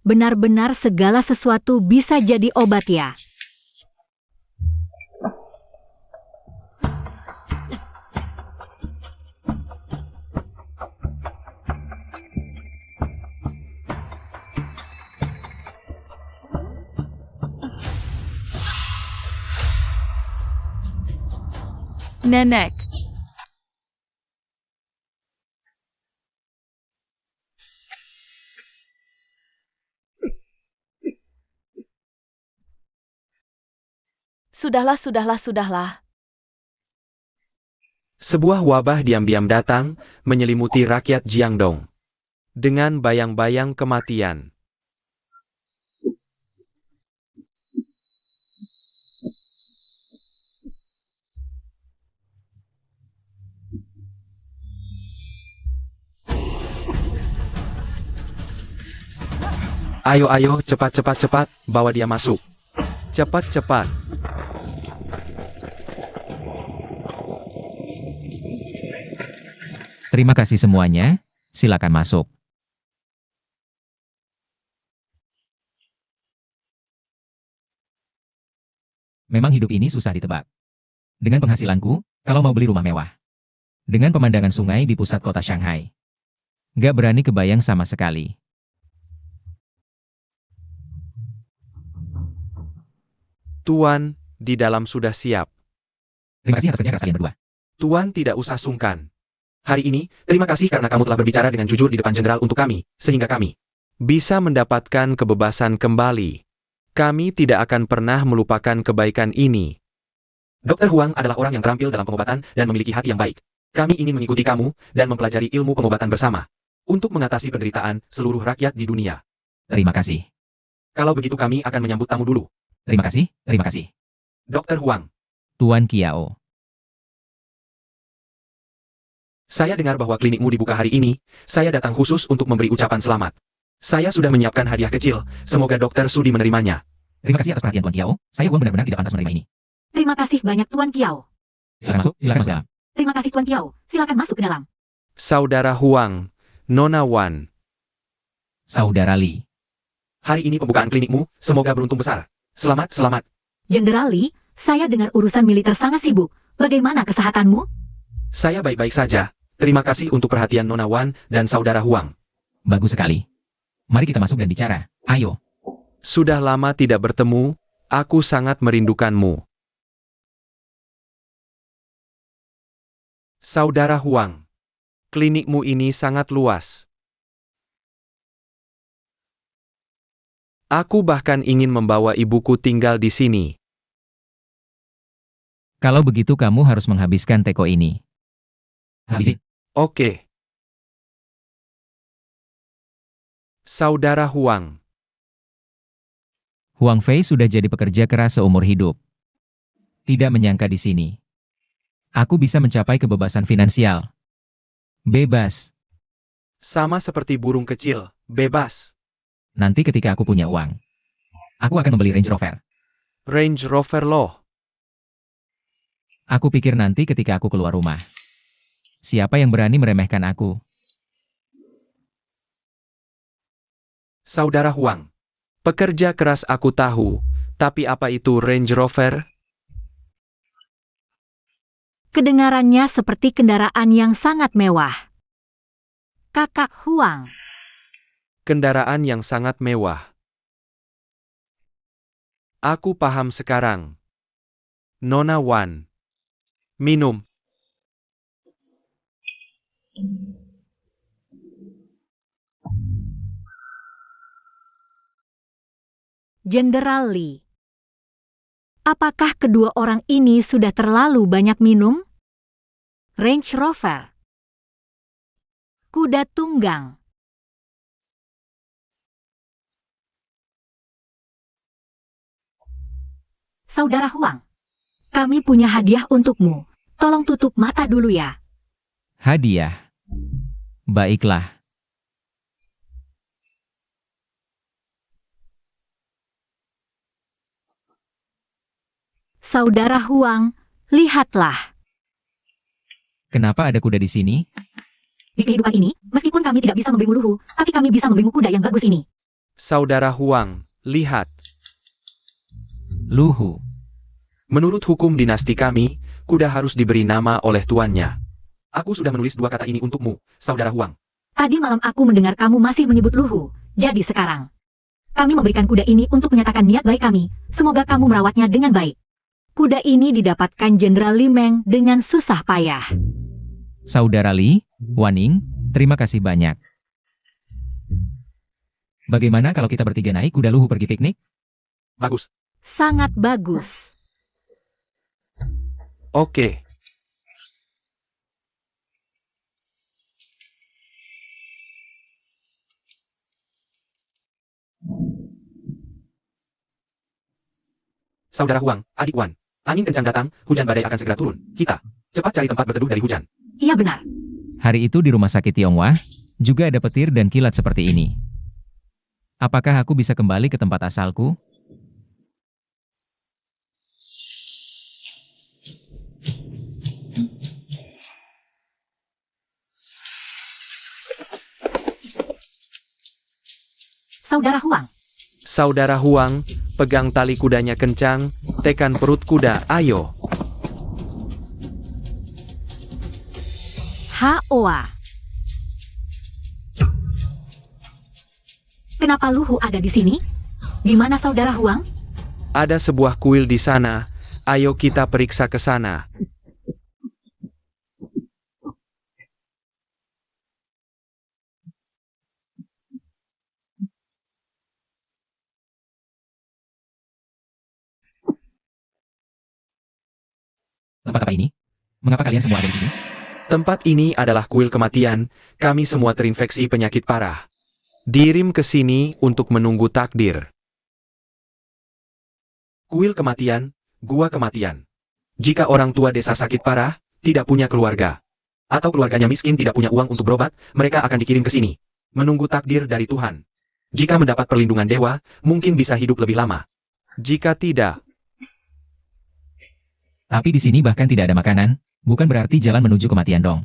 Benar-benar segala sesuatu bisa jadi obat ya. Nenek. Sudahlah. Sebuah wabah diam-diam datang, menyelimuti rakyat Jiangdong. Dengan bayang-bayang kematian. Ayo, cepat, bawa dia masuk. Cepat. Terima kasih semuanya, silakan masuk. Memang hidup ini susah ditebak. Dengan penghasilanku, kalau mau beli rumah mewah. Dengan pemandangan sungai di pusat kota Shanghai. Gak berani kebayang sama sekali. Tuan, di dalam sudah siap. Terima kasih atas kerja keras kalian berdua. Tuan tidak usah sungkan. Hari ini, terima kasih karena kamu telah berbicara dengan jujur di depan jenderal untuk kami, sehingga kami bisa mendapatkan kebebasan kembali. Kami tidak akan pernah melupakan kebaikan ini. Dr. Huang adalah orang yang terampil dalam pengobatan dan memiliki hati yang baik. Kami ingin mengikuti kamu dan mempelajari ilmu pengobatan bersama untuk mengatasi penderitaan seluruh rakyat di dunia. Terima kasih. Kalau begitu kami akan menyambut tamu dulu. Terima kasih. Dr. Huang, Tuan Kiao. saya dengar bahwa klinikmu dibuka hari ini. Saya datang khusus untuk memberi ucapan selamat. Saya sudah menyiapkan hadiah kecil. Semoga Dokter sudi menerimanya. Terima kasih atas perhatian Tuan Kiao. Saya Huang benar-benar tidak pantas menerima ini. Terima kasih banyak Tuan Kiao. Silakan masuk ke dalam. Terima kasih Tuan Kiao. Silakan masuk ke dalam. Saudara Huang, Nona Wan. Saudara Li. Hari ini pembukaan klinikmu. Semoga beruntung besar. Selamat. Jenderal Li, saya dengar urusan militer sangat sibuk. Bagaimana kesehatanmu? Saya baik-baik saja. Terima kasih untuk perhatian Nona Wan dan Saudara Huang. Bagus sekali. Mari kita masuk dan bicara. Ayo. Sudah lama tidak bertemu, aku sangat merindukanmu. Saudara Huang, klinikmu ini sangat luas. Aku bahkan ingin membawa ibuku tinggal di sini. Kalau begitu kamu harus menghabiskan teko ini. Habisin. Oke. Saudara Huang, Huang Fei sudah jadi pekerja keras seumur hidup. Tidak menyangka di sini. Aku bisa mencapai kebebasan finansial. Bebas. sama seperti burung kecil, bebas. Nanti ketika aku punya uang, aku akan membeli Range Rover. Range Rover loh. Aku pikir nanti ketika aku keluar rumah. Siapa yang berani meremehkan aku? Saudara Huang, pekerja keras aku tahu, tapi apa itu Range Rover? Kedengarannya seperti kendaraan yang sangat mewah. Kakak Huang. Kendaraan yang sangat mewah. Aku paham sekarang. Nona Wan. Minum. Jenderal Li. Apakah kedua orang ini sudah terlalu banyak minum? Range Rover. Kuda tunggang. Saudara Huang, kami punya hadiah untukmu. Tolong tutup mata dulu ya. Hadiah. Baiklah. Saudara Huang, lihatlah. Kenapa ada kuda di sini? Di kehidupan ini, meskipun kami tidak bisa memberimu luhu, tapi kami bisa memberimu kuda yang bagus ini. Saudara Huang, lihat. Luhu. Menurut hukum dinasti kami, kuda harus diberi nama oleh tuannya. Aku sudah menulis 2 kata ini untukmu, Saudara Huang. Tadi malam aku mendengar kamu masih menyebut luhu. Jadi sekarang, kami memberikan kuda ini untuk menyatakan niat baik kami. Semoga kamu merawatnya dengan baik. Kuda ini didapatkan Jenderal Li Meng dengan susah payah. Saudara Li, Waning, terima kasih banyak. Bagaimana kalau kita bertiga naik kuda luhu pergi piknik? Bagus. Sangat bagus. Oke. Saudara Huang, adik Wan. Angin kencang datang, hujan badai akan segera turun. Kita, cepat cari tempat berteduh dari hujan. Iya benar. Hari itu di rumah sakit Tionghoa, juga ada petir dan kilat seperti ini. Apakah aku bisa kembali ke tempat asalku? Saudara Huang, Saudara Huang, pegang tali kudanya kencang, tekan perut kuda, ayo. Hoa. Kenapa luhu ada di sini? Di mana Saudara Huang? Ada sebuah kuil di sana, ayo kita periksa ke sana. Tempat apa ini? Mengapa kalian semua ada di sini? Tempat ini adalah kuil kematian, kami semua terinfeksi penyakit parah. Dirim ke sini untuk menunggu takdir. Kuil kematian, gua kematian. Jika orang tua desa sakit parah, tidak punya keluarga, atau keluarganya miskin tidak punya uang untuk berobat, mereka akan dikirim ke sini. Menunggu takdir dari Tuhan. Jika mendapat perlindungan dewa, mungkin bisa hidup lebih lama. Jika tidak, Tapi di sini bahkan tidak ada makanan, bukan berarti jalan menuju kematian dong.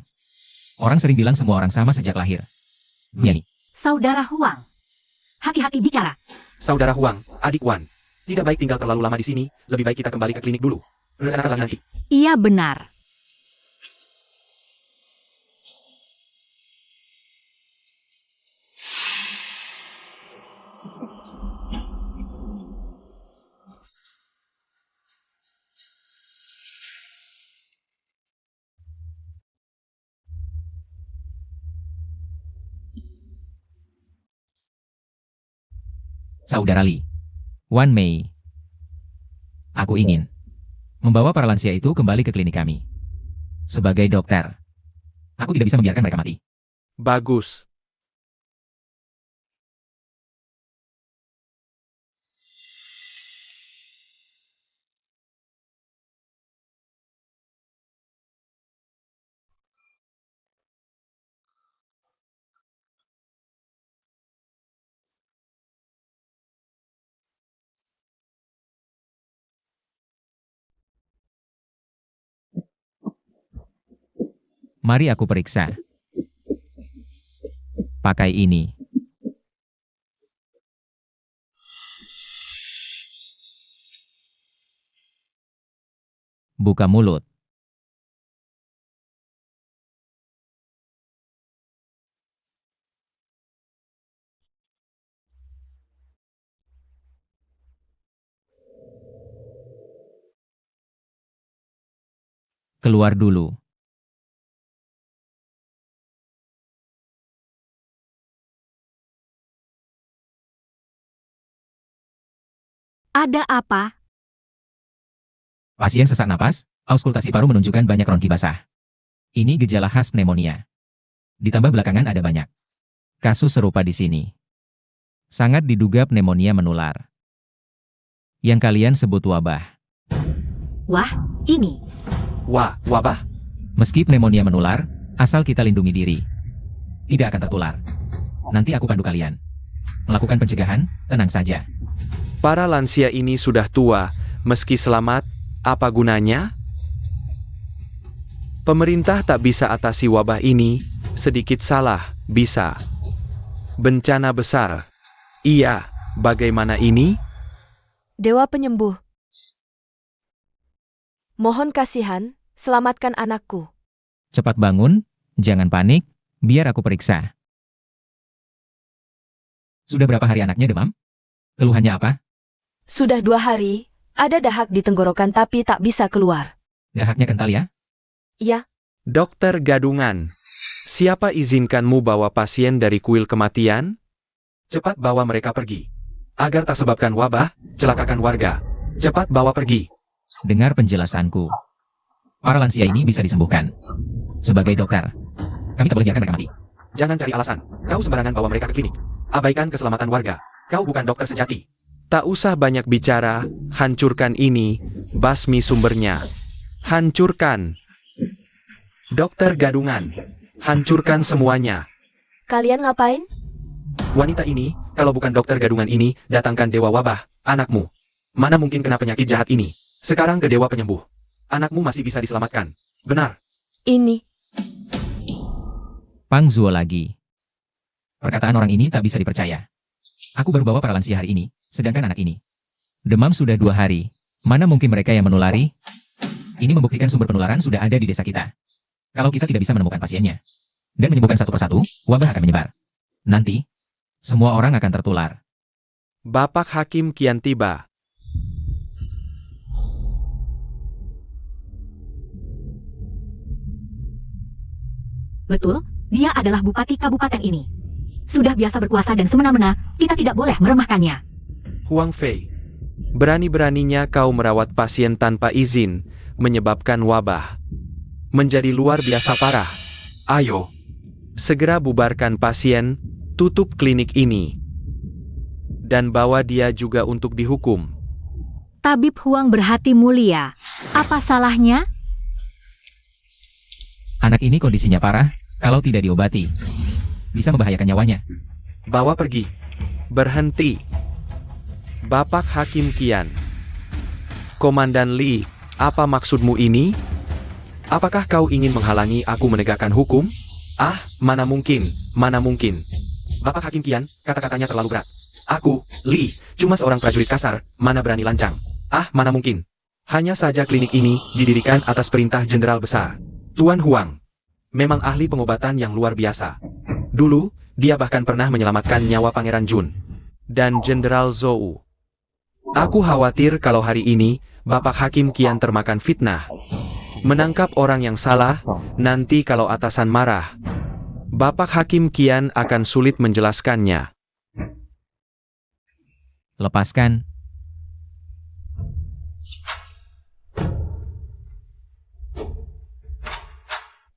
Orang sering bilang semua orang sama sejak lahir. Yani, Saudara Huang, hati-hati bicara. Saudara Huang, adik Wan, tidak baik tinggal terlalu lama di sini, lebih baik kita kembali ke klinik dulu. Rencanakanlah nanti. Iya benar. Saudara Li. Wan Mei. Aku ingin membawa para lansia itu kembali ke klinik kami. Sebagai dokter, aku tidak bisa membiarkan mereka mati. Bagus. Mari aku periksa. Pakai ini. Buka mulut. Keluar dulu. Ada apa? Pasien sesak napas, auskultasi paru menunjukkan banyak ronki basah. Ini gejala khas pneumonia. Ditambah belakangan ada banyak kasus serupa di sini. Sangat diduga pneumonia menular. Yang kalian sebut wabah. Wah, ini. Wabah? Meski pneumonia menular, asal kita lindungi diri, tidak akan tertular. Nanti aku pandu kalian. Melakukan pencegahan, tenang saja. Para lansia ini sudah tua, meski selamat, apa gunanya? Pemerintah tak bisa atasi wabah ini, sedikit salah, bisa. Bencana besar. Iya, bagaimana ini? Dewa penyembuh. Mohon kasihan, selamatkan anakku. Cepat bangun, jangan panik, biar aku periksa. Sudah berapa hari anaknya demam? Keluhannya apa? Sudah 2 hari, ada dahak di tenggorokan tapi tak bisa keluar. Dahaknya kental ya? Ya, Dokter Gadungan, siapa izinkanmu bawa pasien dari kuil kematian? Cepat bawa mereka pergi. Agar tak sebabkan wabah, celakakan warga. Cepat bawa pergi. Dengar penjelasanku. Para lansia ini bisa disembuhkan. Sebagai dokter, kami tak boleh biarkan mereka mati. Jangan cari alasan. Kau sembarangan bawa mereka ke klinik. Abaikan keselamatan warga. Kau bukan dokter sejati. Tak usah banyak bicara, hancurkan ini, basmi sumbernya. Hancurkan. Dokter Gadungan, hancurkan semuanya. kalian ngapain? Wanita ini, kalau bukan dokter Gadungan ini, datangkan dewa wabah, anakmu. Mana mungkin kena penyakit jahat ini? Sekarang ke dewa penyembuh. Anakmu masih bisa diselamatkan. Benar. Ini. Pang Zuo lagi. Perkataan orang ini tak bisa dipercaya. Aku baru bawa para lansia hari ini, sedangkan anak ini demam sudah 2 hari. Mana mungkin mereka yang menulari? Ini membuktikan sumber penularan sudah ada di desa kita. Kalau kita tidak bisa menemukan pasiennya dan menyembuhkan satu persatu, wabah akan menyebar. Nanti, semua orang akan tertular. Bapak Hakim kian tiba. Betul, dia adalah bupati kabupaten ini. Sudah biasa berkuasa dan semena-mena, kita tidak boleh meremehkannya. Huang Fei, berani-beraninya kau merawat pasien tanpa izin, menyebabkan wabah. Menjadi luar biasa parah. Ayo, segera bubarkan pasien, tutup klinik ini. Dan bawa dia juga untuk dihukum. Tabib Huang berhati mulia. Apa salahnya? Anak ini kondisinya parah, kalau tidak diobati, bisa membahayakan nyawanya. Bawa pergi. Berhenti. Bapak Hakim Kian. Komandan Li, apa maksudmu ini? Apakah kau ingin menghalangi aku menegakkan hukum? Ah, mana mungkin, mana mungkin. Bapak Hakim Kian, kata-katanya terlalu berat. Aku, Li, cuma seorang prajurit kasar, mana berani lancang. Ah, mana mungkin. Hanya saja klinik ini didirikan atas perintah jenderal besar, Tuan Huang. Memang ahli pengobatan yang luar biasa. Dulu, dia bahkan pernah menyelamatkan nyawa Pangeran Jun dan Jenderal Zhou. Aku khawatir kalau hari ini, Bapak Hakim Kian termakan fitnah. Menangkap orang yang salah, nanti kalau atasan marah, Bapak Hakim Kian akan sulit menjelaskannya. Lepaskan.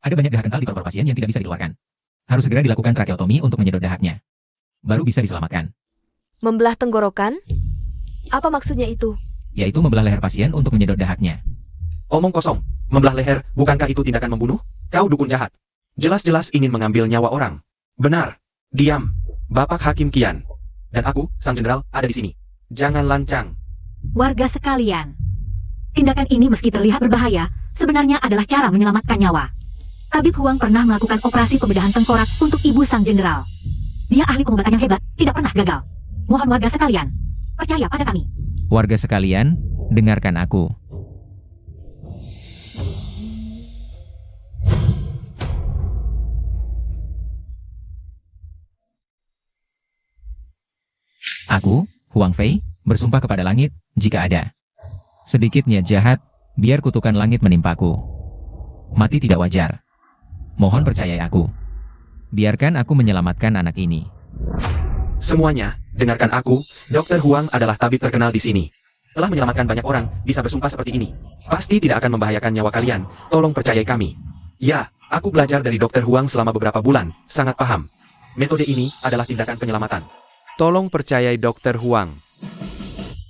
Ada banyak dahak kental di paru-paru pasien yang tidak bisa dikeluarkan. Harus segera dilakukan tracheotomi untuk menyedot dahaknya. Baru bisa diselamatkan. Membelah tenggorokan? Apa maksudnya itu? Yaitu membelah leher pasien untuk menyedot dahaknya. Omong kosong, membelah leher, bukankah itu tindakan membunuh? Kau dukun jahat. Jelas-jelas ingin mengambil nyawa orang. Benar. Diam, Bapak Hakim Kian. Dan aku, Sang Jenderal, ada di sini. Jangan lancang. Warga sekalian. Tindakan ini meski terlihat berbahaya, sebenarnya adalah cara menyelamatkan nyawa. Tabib Huang pernah melakukan operasi pembedahan tengkorak untuk ibu Sang Jenderal. Dia ahli pengobatan yang hebat, tidak pernah gagal. Mohon warga sekalian, percaya pada kami. Warga sekalian, dengarkan aku. Aku, Huang Fei, bersumpah kepada langit, jika ada sedikitnya jahat, biar kutukan langit menimpaku. Mati tidak wajar. Mohon percayai aku. Biarkan aku menyelamatkan anak ini. Semuanya, dengarkan aku, Dr. Huang adalah tabib terkenal di sini. telah menyelamatkan banyak orang, bisa bersumpah seperti ini. Pasti tidak akan membahayakan nyawa kalian, tolong percayai kami. Ya, aku belajar dari Dr. Huang selama beberapa bulan, sangat paham. Metode ini adalah tindakan penyelamatan. Tolong percayai Dr. Huang.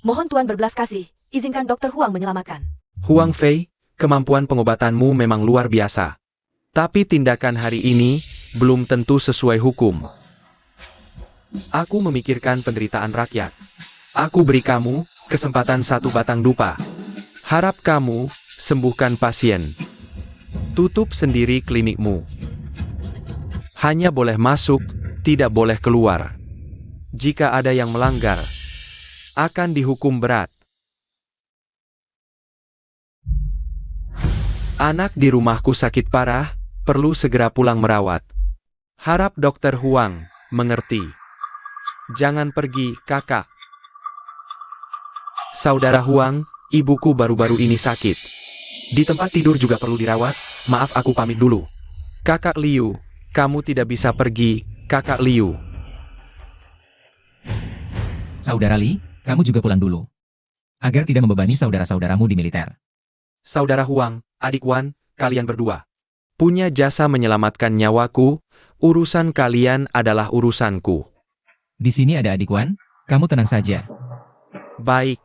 Mohon Tuan berbelas kasih, izinkan Dr. Huang menyelamatkan. Huang Fei, kemampuan pengobatanmu memang luar biasa. Tapi tindakan hari ini belum tentu sesuai hukum. Aku memikirkan penderitaan rakyat. Aku beri kamu kesempatan 1 batang dupa. Harap kamu sembuhkan pasien. Tutup sendiri klinikmu. Hanya boleh masuk, tidak boleh keluar. Jika ada yang melanggar, akan dihukum berat. Anak di rumahku sakit parah, perlu segera pulang merawat. Harap Dr. Huang mengerti. Jangan pergi, kakak. Saudara Huang, ibuku baru-baru ini sakit. Di tempat tidur juga perlu dirawat, maaf aku pamit dulu. Kakak Liu, kamu tidak bisa pergi, kakak Liu. Saudara Li, kamu juga pulang dulu. Agar tidak membebani saudara-saudaramu di militer. Saudara Huang, adik Wan, kalian berdua punya jasa menyelamatkan nyawaku, urusan kalian adalah urusanku. Di sini ada adik Wan, kamu tenang saja. Baik.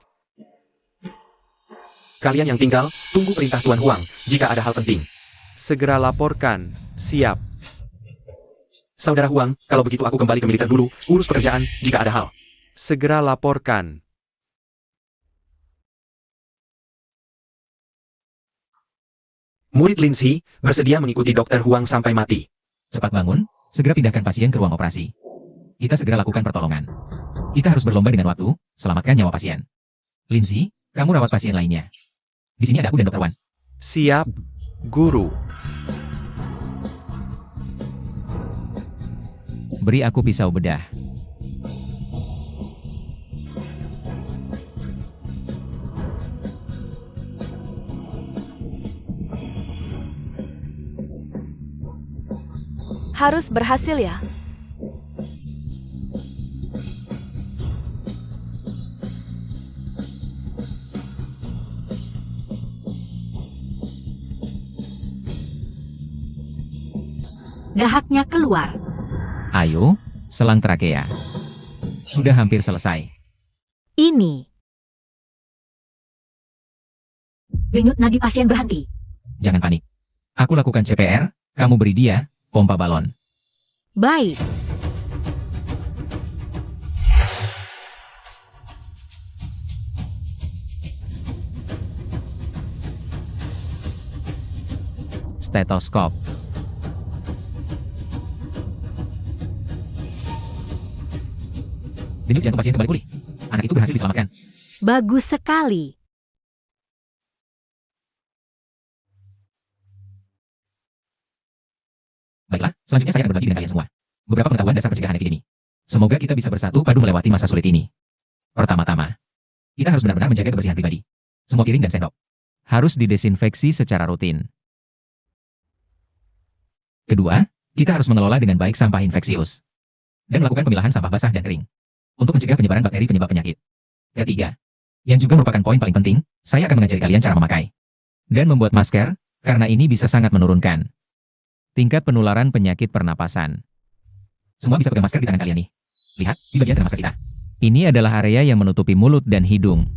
Kalian yang tinggal, tunggu perintah Tuan Huang, jika ada hal penting. Segera laporkan, siap. Saudara Huang, kalau begitu aku kembali ke militer dulu, urus pekerjaan, jika ada hal. Segera laporkan. Murid Linzi, bersedia mengikuti Dr. Huang sampai mati. Cepat bangun, segera pindahkan pasien ke ruang operasi. Kita segera lakukan pertolongan. Kita harus berlomba dengan waktu, selamatkan nyawa pasien. Linzi, kamu rawat pasien lainnya. Di sini ada aku dan Dr. Wan. Siap, Guru. Beri aku pisau bedah. Harus berhasil ya. Dahaknya keluar. Ayo, selang trakea. Sudah hampir selesai. Ini. Denyut nadi pasien berhenti. Jangan panik. Aku lakukan CPR, kamu beri dia pompa balon. Baik. Stetoskop. Denyut jantung pasien kembali pulih. Anak itu berhasil diselamatkan. Bagus sekali. Baiklah, selanjutnya saya akan berbagi dengan kalian semua beberapa pengetahuan dasar pencegahan epidemi. Semoga kita bisa bersatu padu melewati masa sulit ini. Pertama-tama, kita harus benar-benar menjaga kebersihan pribadi. Semua piring dan sendok harus didesinfeksi secara rutin. Kedua, kita harus mengelola dengan baik sampah infeksius dan melakukan pemilahan sampah basah dan kering untuk mencegah penyebaran bakteri penyebab penyakit. Ketiga, yang juga merupakan poin paling penting, saya akan mengajari kalian cara memakai dan membuat masker, karena ini bisa sangat menurunkan tingkat penularan penyakit pernapasan. Semua bisa pegang masker di tangan kalian nih. Lihat, di bagian tengah masker kita. Ini adalah area yang menutupi mulut dan hidung.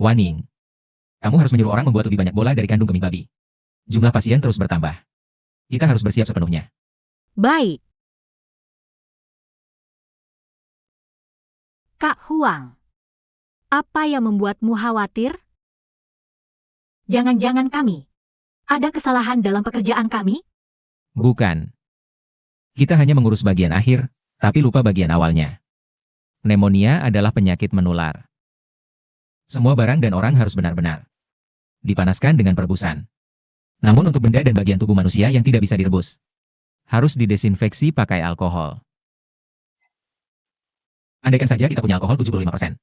Warning. Kamu harus menyuruh orang membuat lebih banyak bola dari kandung kemih babi. Jumlah pasien terus bertambah. Kita harus bersiap sepenuhnya. Baik. Kak Huang, apa yang membuatmu khawatir? Jangan-jangan kami ada kesalahan dalam pekerjaan kami? Bukan. Kita hanya mengurus bagian akhir, tapi lupa bagian awalnya. Pneumonia adalah penyakit menular. Semua barang dan orang harus benar-benar dipanaskan dengan perebusan. Namun untuk benda dan bagian tubuh manusia yang tidak bisa direbus, harus didesinfeksi pakai alkohol. Andaikan saja kita punya alkohol 75%.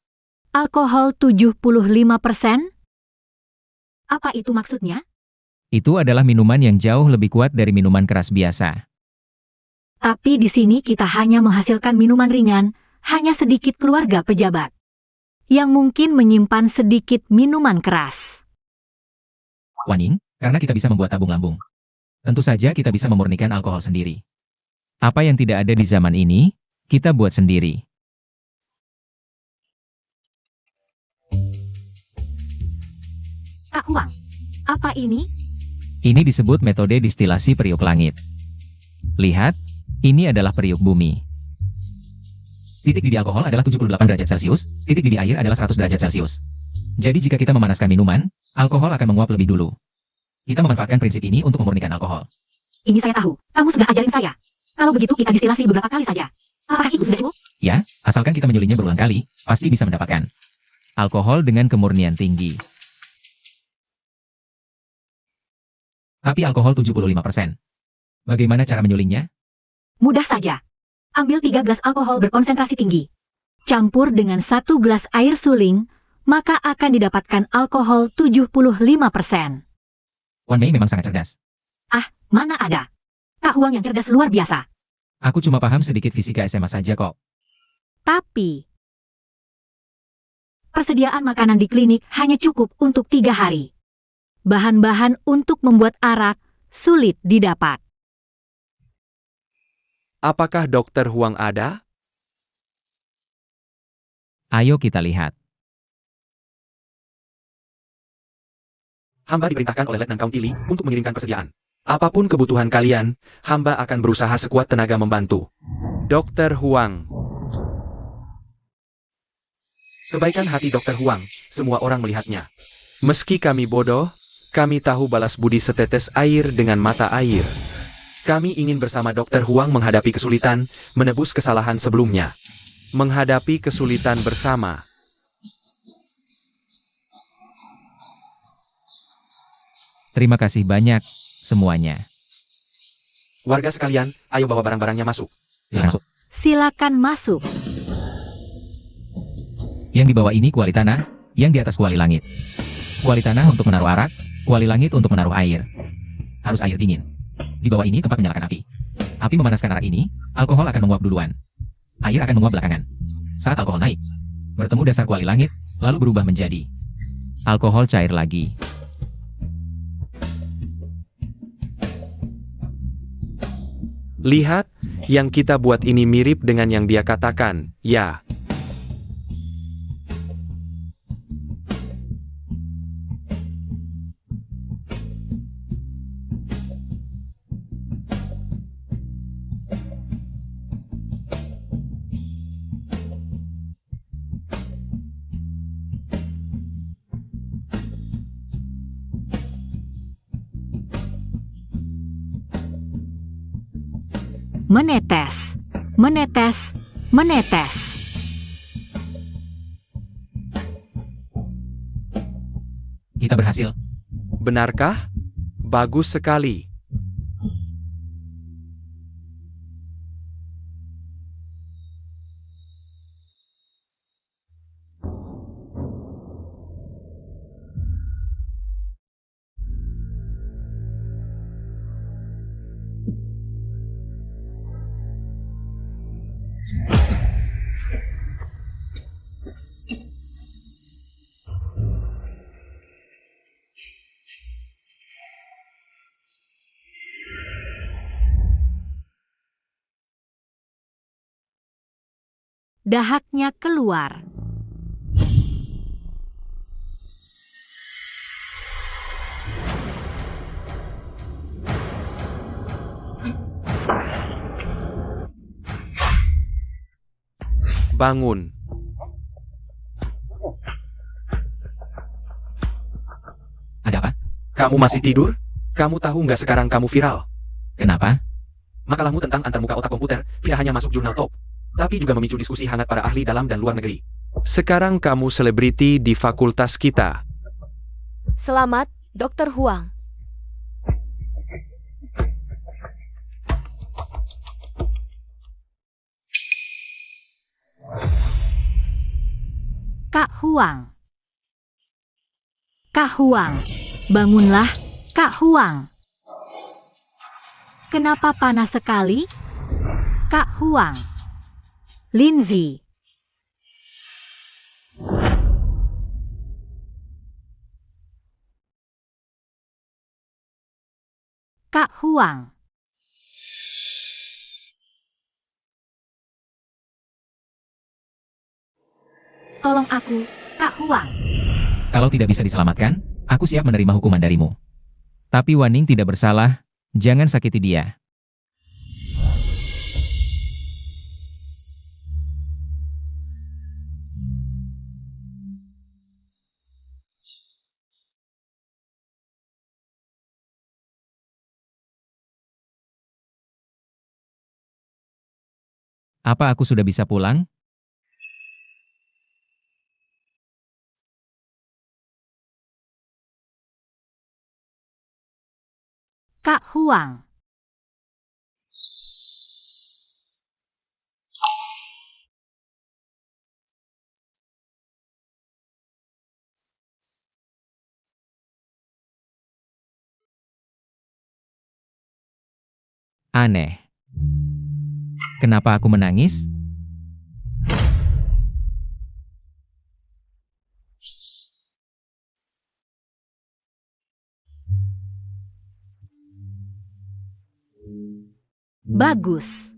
Alkohol 75%? Apa itu maksudnya? Itu adalah minuman yang jauh lebih kuat dari minuman keras biasa. Tapi di sini kita hanya menghasilkan minuman ringan, hanya sedikit keluarga pejabat. Yang mungkin menyimpan sedikit minuman keras. Waning, karena kita bisa membuat tabung lambung. Tentu saja kita bisa memurnikan alkohol sendiri. Apa yang tidak ada di zaman ini, kita buat sendiri. Kak Huang, apa ini? Ini disebut metode distilasi periuk langit. Lihat, ini adalah periuk bumi. Titik didih alkohol adalah 78 derajat Celcius, titik didih air adalah 100 derajat Celcius. Jadi jika kita memanaskan minuman, alkohol akan menguap lebih dulu. Kita memanfaatkan prinsip ini untuk memurnikan alkohol. Ini saya tahu, kamu sudah ajarin saya. Kalau begitu kita distilasi beberapa kali saja. Apakah itu sudah cukup? Ya, asalkan kita menyulinnya berulang kali, pasti bisa mendapatkan alkohol dengan kemurnian tinggi. Tapi alkohol 75%. Bagaimana cara menyulingnya? Mudah saja. Ambil 3 gelas alkohol berkonsentrasi tinggi. Campur dengan 1 gelas air suling, maka akan didapatkan alkohol 75%. Wan Mei memang sangat cerdas. Mana ada? Kak Huang yang cerdas luar biasa. Aku cuma paham sedikit fisika SMA saja kok. Tapi, persediaan makanan di klinik hanya cukup untuk 3 hari. Bahan-bahan untuk membuat arak sulit didapat. Apakah Dokter Huang ada? Ayo kita lihat. Hamba diperintahkan oleh Letnan County Lee untuk mengirimkan persediaan. Apapun kebutuhan kalian, hamba akan berusaha sekuat tenaga membantu. Dokter Huang. Kebaikan hati Dokter Huang, semua orang melihatnya. Meski kami bodoh, kami tahu balas budi setetes air dengan mata air. Kami ingin bersama Dokter Huang menghadapi kesulitan, menebus kesalahan sebelumnya. Menghadapi kesulitan bersama. Terima kasih banyak, semuanya. Warga sekalian, ayo bawa barang-barangnya masuk. Masuk. Silakan masuk. Yang di bawah ini kuali tanah, yang di atas kuali langit. Kuali tanah untuk menaruh arak, kuali langit untuk menaruh air. Harus air dingin. Di bawah ini tempat menyalakan api. Api memanaskan arak ini, alkohol akan menguap duluan. Air akan menguap belakangan. Saat alkohol naik, bertemu dasar kuali langit, lalu berubah menjadi alkohol cair lagi. Lihat, yang kita buat ini mirip dengan yang dia katakan, ya. Menetes, menetes, menetes. Kita berhasil. Benarkah? Bagus sekali. Dahaknya keluar. Bangun. Ada apa? Kamu masih tidur? Kamu tahu nggak sekarang kamu viral? Kenapa? Makalahmu tentang antarmuka otak komputer tidak hanya masuk jurnal top, tapi juga memicu diskusi hangat para ahli dalam dan luar negeri. Sekarang kamu selebriti di fakultas kita. Selamat, Dr. Huang. Kak Huang. Kak Huang, Bangunlah, Kak Huang. Kenapa panas sekali? Kak Huang. Lindsay. Kak Huang. Tolong aku, Kak Huang. Kalau tidak bisa diselamatkan, aku siap menerima hukuman darimu. Tapi Waning tidak bersalah, jangan sakiti dia. Apa aku sudah bisa pulang? Kak Huang. Aneh. Kenapa aku menangis? Bagus.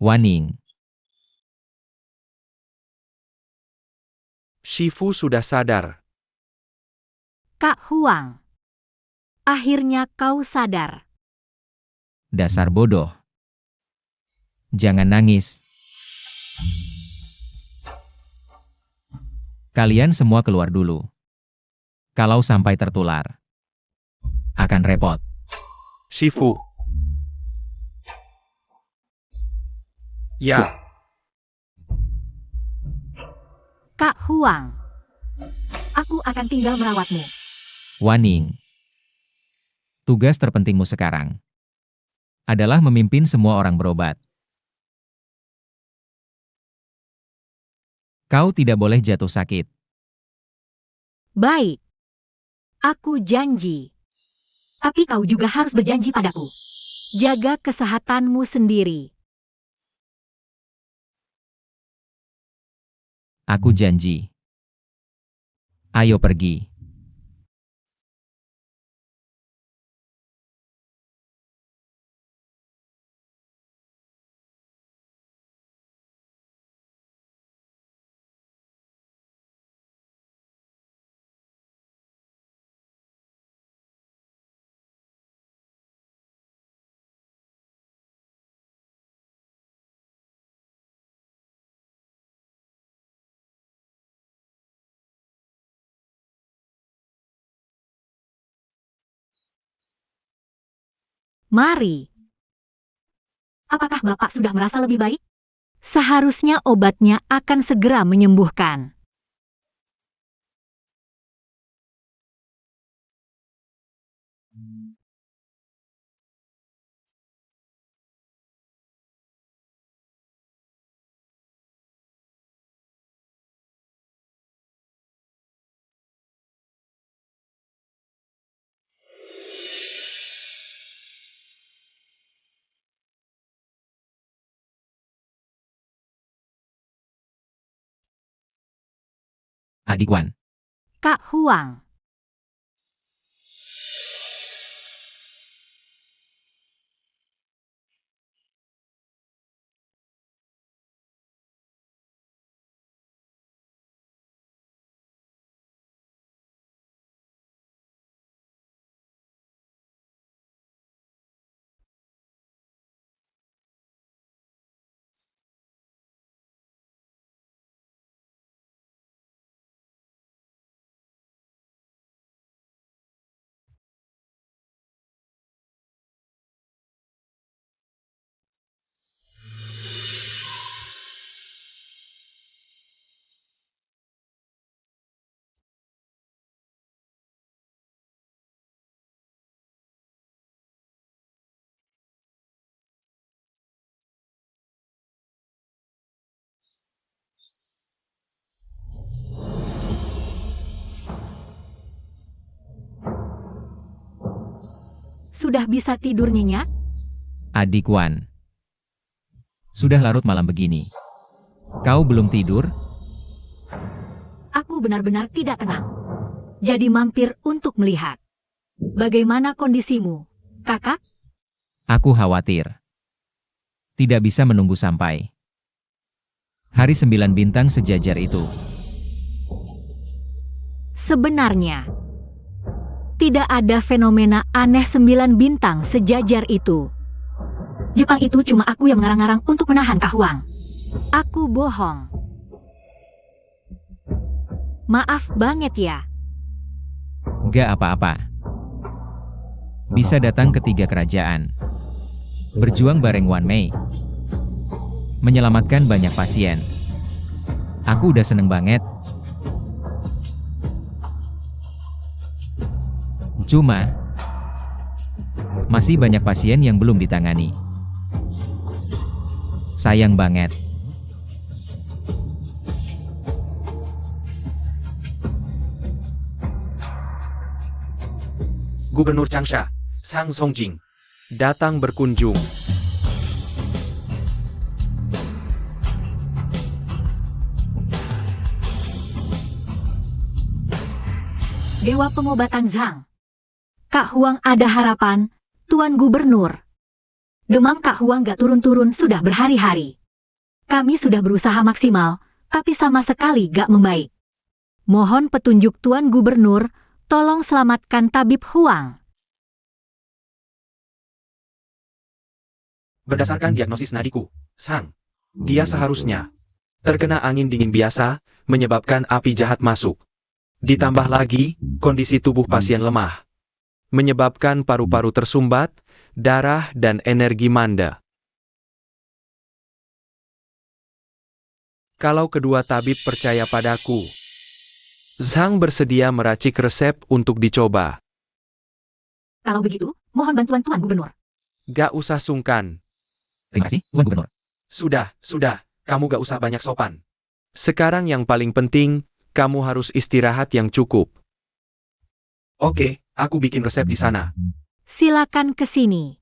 Waning. Shifu sudah sadar. Kak Huang. Akhirnya kau sadar. Dasar bodoh. Jangan nangis. Kalian semua keluar dulu. Kalau sampai tertular, akan repot. Shifu. Ya. Kak Huang. Aku akan tinggal merawatmu. Waning. Tugas terpentingmu sekarang adalah memimpin semua orang berobat. Kau tidak boleh jatuh sakit. Baik. Aku janji. Tapi kau juga harus berjanji padaku. Jaga kesehatanmu sendiri. Aku janji. Ayo pergi. Mari. Apakah Bapak sudah merasa lebih baik? Seharusnya obatnya akan segera menyembuhkan. Adik Wan. Kak Huang. Sudah bisa tidur nyenyak? Adik Wan. Sudah larut malam begini. Kau belum tidur? Aku benar-benar tidak tenang. Jadi mampir untuk melihat. Bagaimana kondisimu, kakak? Aku khawatir. Tidak bisa menunggu sampai hari 9 bintang sejajar itu. Sebenarnya, tidak ada fenomena aneh 9 bintang sejajar itu. Jepang itu cuma aku yang mengarang-arang untuk menahan Kak Huang. Aku bohong. Maaf banget ya. Gak apa-apa. Bisa datang ke 3 kerajaan. Berjuang bareng Wan Mei. Menyelamatkan banyak pasien. Aku udah seneng banget. Cuma, masih banyak pasien yang belum ditangani. Sayang banget. Gubernur Changsha, Sang Songjing, datang berkunjung. Dewa Pengobatan Zhang. Kak Huang ada harapan, Tuan Gubernur. Demam Kak Huang gak turun-turun sudah berhari-hari. Kami sudah berusaha maksimal, tapi sama sekali gak membaik. Mohon petunjuk Tuan Gubernur, tolong selamatkan Tabib Huang. Berdasarkan diagnosis nadiku, Sang, dia seharusnya terkena angin dingin biasa, menyebabkan api jahat masuk. Ditambah lagi, kondisi tubuh pasien lemah, menyebabkan paru-paru tersumbat, darah dan energi manda. Kalau kedua tabib percaya padaku, Zhang bersedia meracik resep untuk dicoba. Kalau begitu, mohon bantuan Tuan Gubernur. Gak usah sungkan. Terima kasih, Tuan Gubernur. Sudah, kamu gak usah banyak sopan. Sekarang yang paling penting, kamu harus istirahat yang cukup. Oke, aku bikin resep di sana. Silakan ke sini.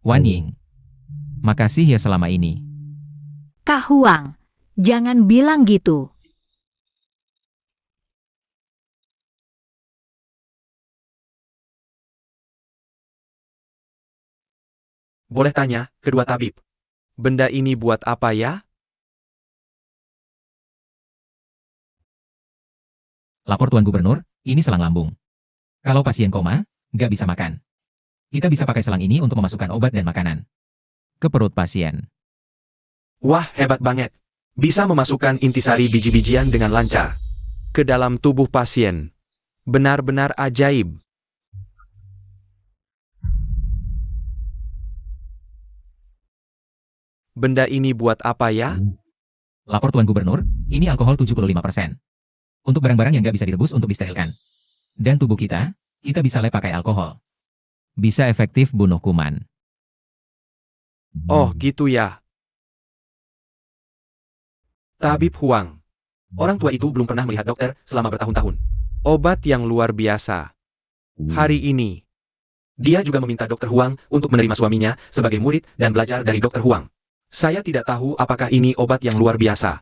Wan Ying. Makasih ya selama ini. Kak Huang, jangan bilang gitu. Boleh tanya, kedua tabib. Benda ini buat apa ya? Lapor Tuan Gubernur, ini selang lambung. Kalau pasien koma, nggak bisa makan. Kita bisa pakai selang ini untuk memasukkan obat dan makanan ke perut pasien. Wah, hebat banget. Bisa memasukkan intisari biji-bijian dengan lancar ke dalam tubuh pasien. Benar-benar ajaib. Benda ini buat apa ya? Lapor Tuan Gubernur, ini alkohol 75%. Untuk barang-barang yang nggak bisa direbus untuk disterilkan. Dan tubuh kita bisa lep pakai alkohol. Bisa efektif bunuh kuman. Oh, gitu ya. Tabib Huang. Orang tua itu belum pernah melihat dokter selama bertahun-tahun. Obat yang luar biasa. Hari ini, dia juga meminta Dokter Huang untuk menerima suaminya sebagai murid dan belajar dari Dokter Huang. Saya tidak tahu apakah ini obat yang luar biasa.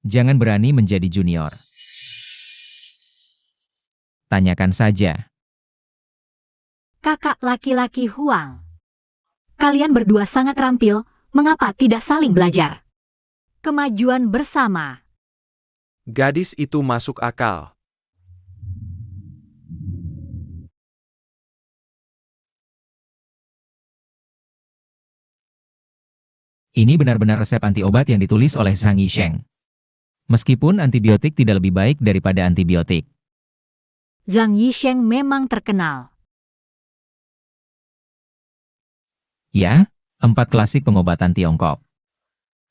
Jangan berani menjadi junior. Tanyakan saja. Kakak laki-laki Huang. Kalian berdua sangat terampil, mengapa tidak saling belajar? Kemajuan bersama. Gadis itu masuk akal. Ini benar-benar resep anti obat yang ditulis oleh Zhang Yisheng. Meskipun antibiotik tidak lebih baik daripada antibiotik. Zhang Yisheng memang terkenal. Ya, 4 klasik pengobatan Tiongkok.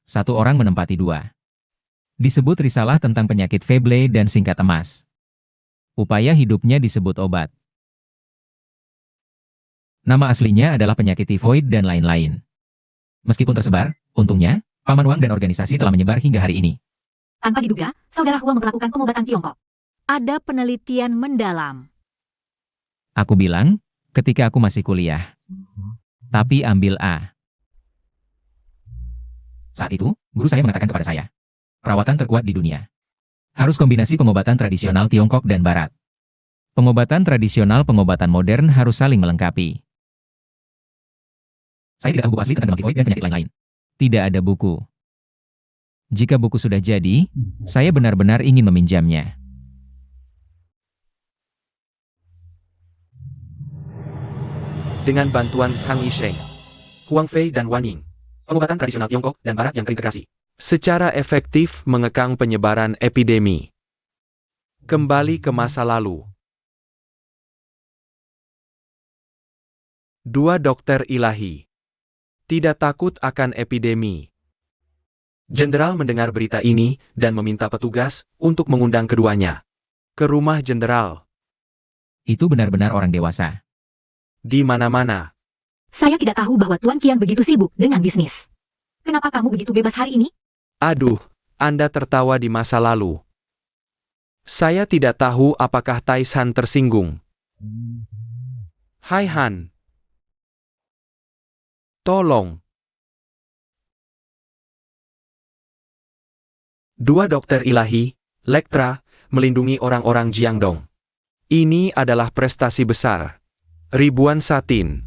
1 orang menempati 2. Disebut risalah tentang penyakit Feble dan singkat emas. Upaya hidupnya disebut obat. Nama aslinya adalah penyakit tifoid dan lain-lain. Meskipun tersebar, untungnya, Paman Wang dan organisasi telah menyebar hingga hari ini. Tanpa diduga, saudara Huang memperlakukan pengobatan Tiongkok. Ada penelitian mendalam. Aku bilang, ketika aku masih kuliah. Tapi ambil A. Saat itu, guru saya mengatakan kepada saya, perawatan terkuat di dunia. Harus kombinasi pengobatan tradisional Tiongkok dan Barat. Pengobatan tradisional, pengobatan modern harus saling melengkapi. Saya tidak tahu buku asli tentang tifoid dan penyakit lain-lain. Tidak ada buku. Jika buku sudah jadi, saya benar-benar ingin meminjamnya. Dengan bantuan Zhang Yisheng, Huang Fei dan Wan Ying, pengobatan tradisional Tiongkok dan Barat yang terintegrasi secara efektif mengekang penyebaran epidemi. Kembali ke masa lalu. 2 dokter ilahi. Tidak takut akan epidemi. Jenderal mendengar berita ini dan meminta petugas untuk mengundang keduanya ke rumah jenderal. Itu benar-benar orang dewasa. Di mana-mana. Saya tidak tahu bahwa Tuan Qian begitu sibuk dengan bisnis. Kenapa kamu begitu bebas hari ini? Aduh, Anda tertawa di masa lalu. Saya tidak tahu apakah Taisan tersinggung. Hai Han. Tolong. 2 dokter ilahi, Lektra, melindungi orang-orang Jiangdong. Ini adalah prestasi besar. Ribuan satin.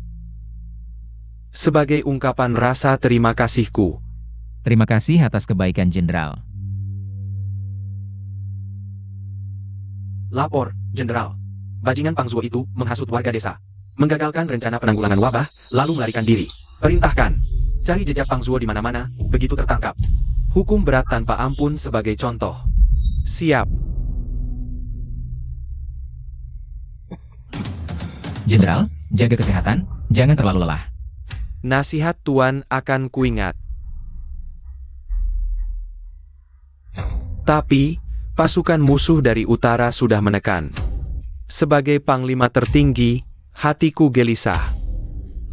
Sebagai ungkapan rasa terima kasihku. Terima kasih atas kebaikan Jenderal. Lapor, Jenderal. Bajingan Pang Zuo itu menghasut warga desa. Menggagalkan rencana penanggulangan wabah, lalu melarikan diri. Perintahkan. Cari jejak Pang Zuo di mana-mana, begitu tertangkap. Hukum berat tanpa ampun sebagai contoh. Siap. Jenderal, jaga kesehatan, jangan terlalu lelah. Nasihat Tuan akan kuingat. Tapi, pasukan musuh dari utara sudah menekan. Sebagai panglima tertinggi, hatiku gelisah.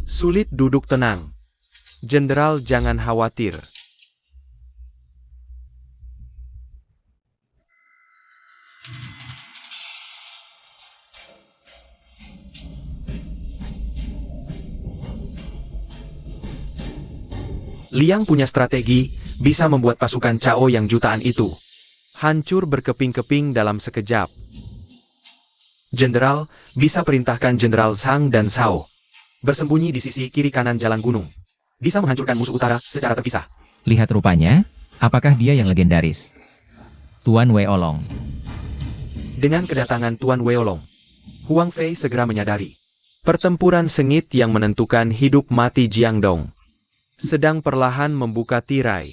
Sulit duduk tenang. Jenderal, jangan khawatir. Liang punya strategi, bisa membuat pasukan Cao yang jutaan itu hancur berkeping-keping dalam sekejap. Jenderal, bisa perintahkan Jenderal Zhang dan Zhao bersembunyi di sisi kiri kanan jalan gunung. Bisa menghancurkan musuh utara secara terpisah. Lihat rupanya, apakah dia yang legendaris? Tuan Weolong. Dengan kedatangan Tuan Weolong, Huang Fei segera menyadari pertempuran sengit yang menentukan hidup mati Jiangdong sedang perlahan membuka tirai.